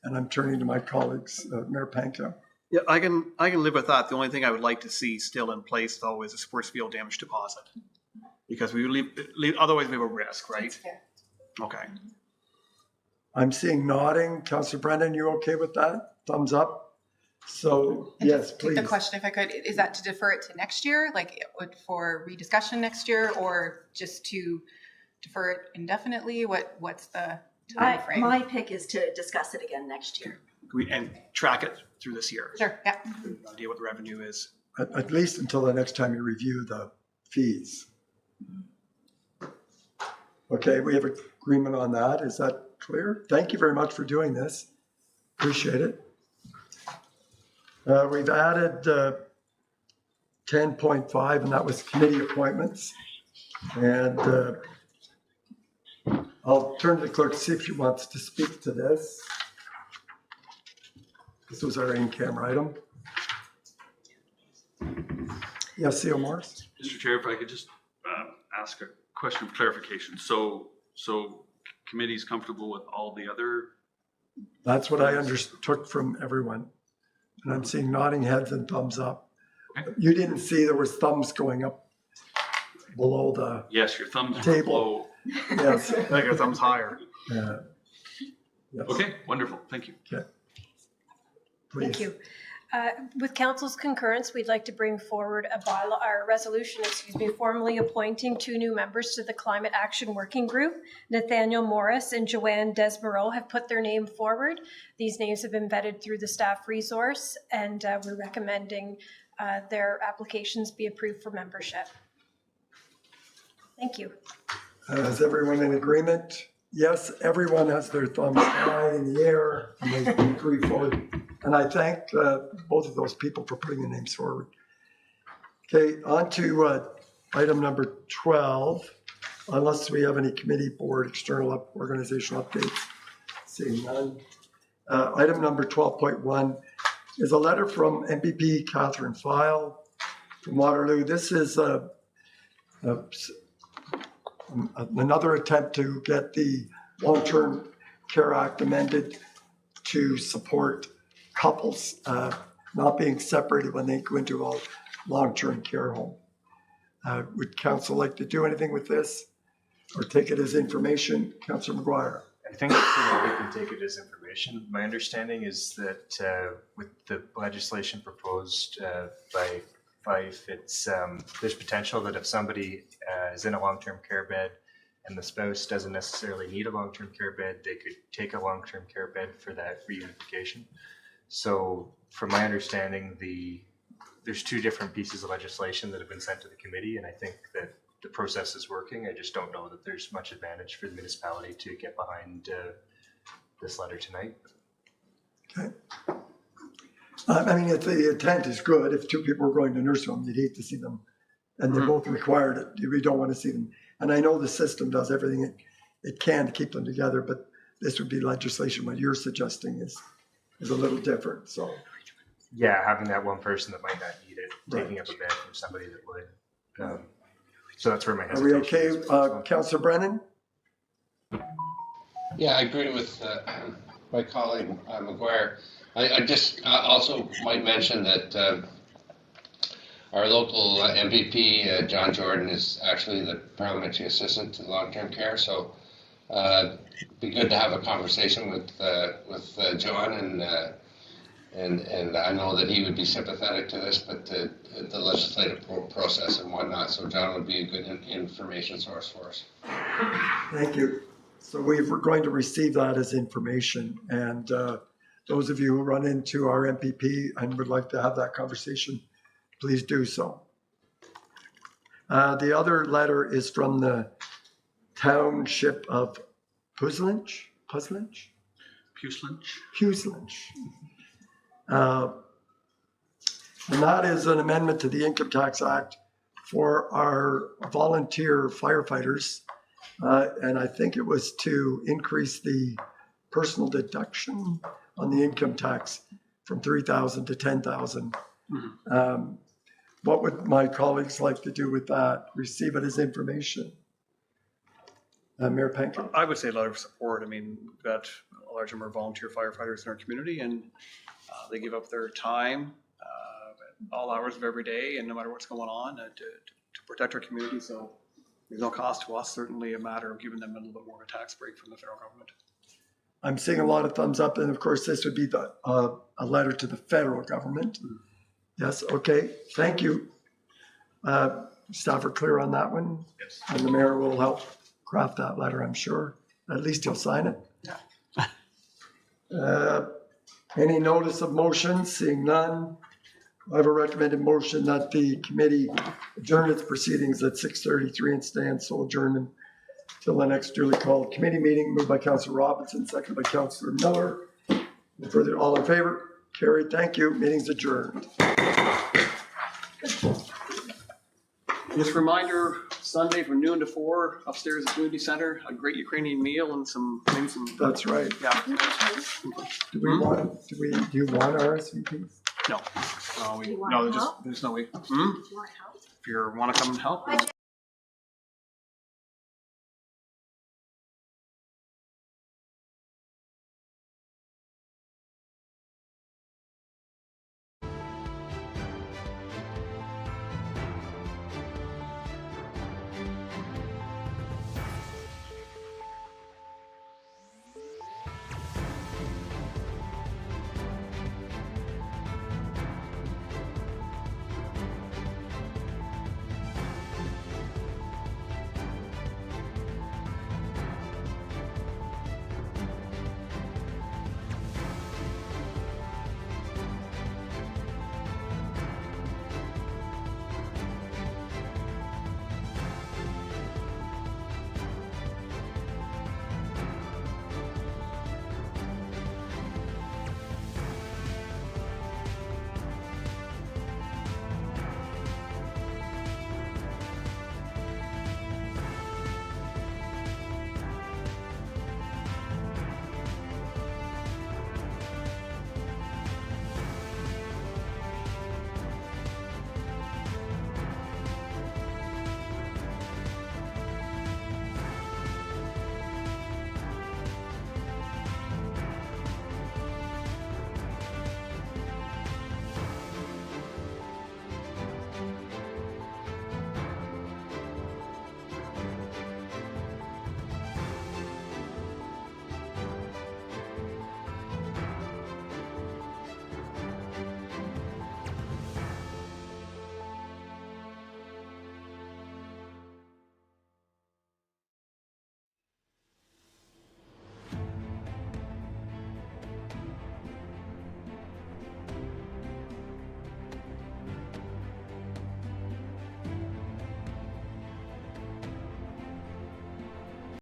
And I'm turning to my colleagues, Mayor Panka. Yeah, I can live with that. The only thing I would like to see still in place though is a sports field damage deposit. Because we leave otherwise we have a risk, right? Okay. I'm seeing nodding. Councillor Brennan, you okay with that? Thumbs up. So, And yes, just please. The question, if I could, is that to defer it to next year, like for rediscussion next year, or just to defer it indefinitely? What's the time frame? My pick is to discuss it again next year. And track it through this year. Sure, yeah. No idea what the revenue is. At least until the next time you review the fees. Okay, we have agreement on that. Is that clear? Thank you very much for doing this. Appreciate it. We've added 10.5, and that was committee appointments. And I'll turn to the clerk to see if she wants to speak to this. This was our in-camera item. Yes, C.O. Morris? Mr. Chair, if I could just ask a question of clarification. So committee's comfortable with all the other? That's what I understood from everyone. And I'm seeing nodding heads and thumbs up. Okay. You didn't see there was thumbs going up below the Yes, your thumbs are table. low. Yes. I think your thumb's higher. Yes. Okay, wonderful. Thank you. Okay. Thank Please. you. With council's concurrence, we'd like to bring forward a bylaw, or resolution, formally appointing 2 new members to the Climate Action Working Group. Nathaniel Morris and Joanne Desmoreau have put their name forward. These names have been vetted through the staff resource, and we're recommending their applications be approved for membership. Thank you. Is everyone in agreement? Yes, everyone has their thumbs high in the air and they agree forward. And I thank both of those people for putting their names forward. Okay, on to item number 12. Unless we have any committee, board, external organizational updates, seeing none. Item number 12.1 is a letter from MPP Catherine File from Waterloo. This is another attempt to get the Long-Term Care Act amended to support couples not being separated when they go into a long-term care home. Would council like to do anything with this or take it as information? Councillor McGuire. I think we can take it as information. My understanding is that with the legislation proposed by Fife, it's there's potential that if somebody is in a long-term care bed and the spouse doesn't necessarily need a long-term care bed, they could take a long-term care bed for that reunification. So from my understanding, there's 2 different pieces of legislation that have been sent to the committee, and I think that the process is working. I just don't know that there's much advantage for the municipality to get behind this letter tonight. Okay. I mean, if the intent is good, if 2 people are going to nurse home, you'd hate to see them, and they're both required it. We don't want to see them. And I know the system does everything it can to keep them together, but this would be legislation. What you're suggesting is a little different. So, yeah, having that one person that might not need it, taking up a bed from somebody that would. So that's where my are we hesitation okay, is. Councillor Brennan? Yeah, I agree with my colleague McGuire. I just also might mention that our local MVP, John Jordan, is actually the parliamentary assistant to long-term care. So it'd be good to have a conversation with John, and I know that he would be sympathetic to this, but the legislative process and whatnot. So John would be a good information source for us. Thank you. So we're going to receive that as information, and those of you who run into our MPP and would like to have that conversation, please do so. The other letter is from the township of Puslinch. And that is an amendment to the Income Tax Act for our volunteer firefighters. And I think it was to increase the personal deduction on the income tax from $3,000 to $10,000. What would my colleagues like to do with that? Receive it as information? Mayor Penkin? I would say a letter of support. I mean, we've got a large number of volunteer firefighters in our community, and they give up their time at all hours of every day and no matter what's going on to protect our community. So there's no cost to us, certainly a matter of giving them a little bit more of a tax break from the federal government. I'm seeing a lot of thumbs up, and of course, this would be a letter to the federal government. Yes, okay, thank you. Staff are clear on that one? Yes. And the mayor will help craft that letter, I'm sure. At least he'll sign it. Any notice of motion? Seeing none. I have a recommended motion that the committee adjourn its proceedings at 6:33 and stand so adjourned until the next duly called committee meeting. Moved by Councillor Robinson, seconded by Councillor Miller. Further, all in favor? Carried. Thank you. Meeting's adjourned. Just a reminder, Sunday from noon to 4 upstairs at the community center, a great Ukrainian meal and maybe some. That's right. Yeah. Do you want RSVPs? No. Do you want help? There's no way. Do you want help? If you want to come and help.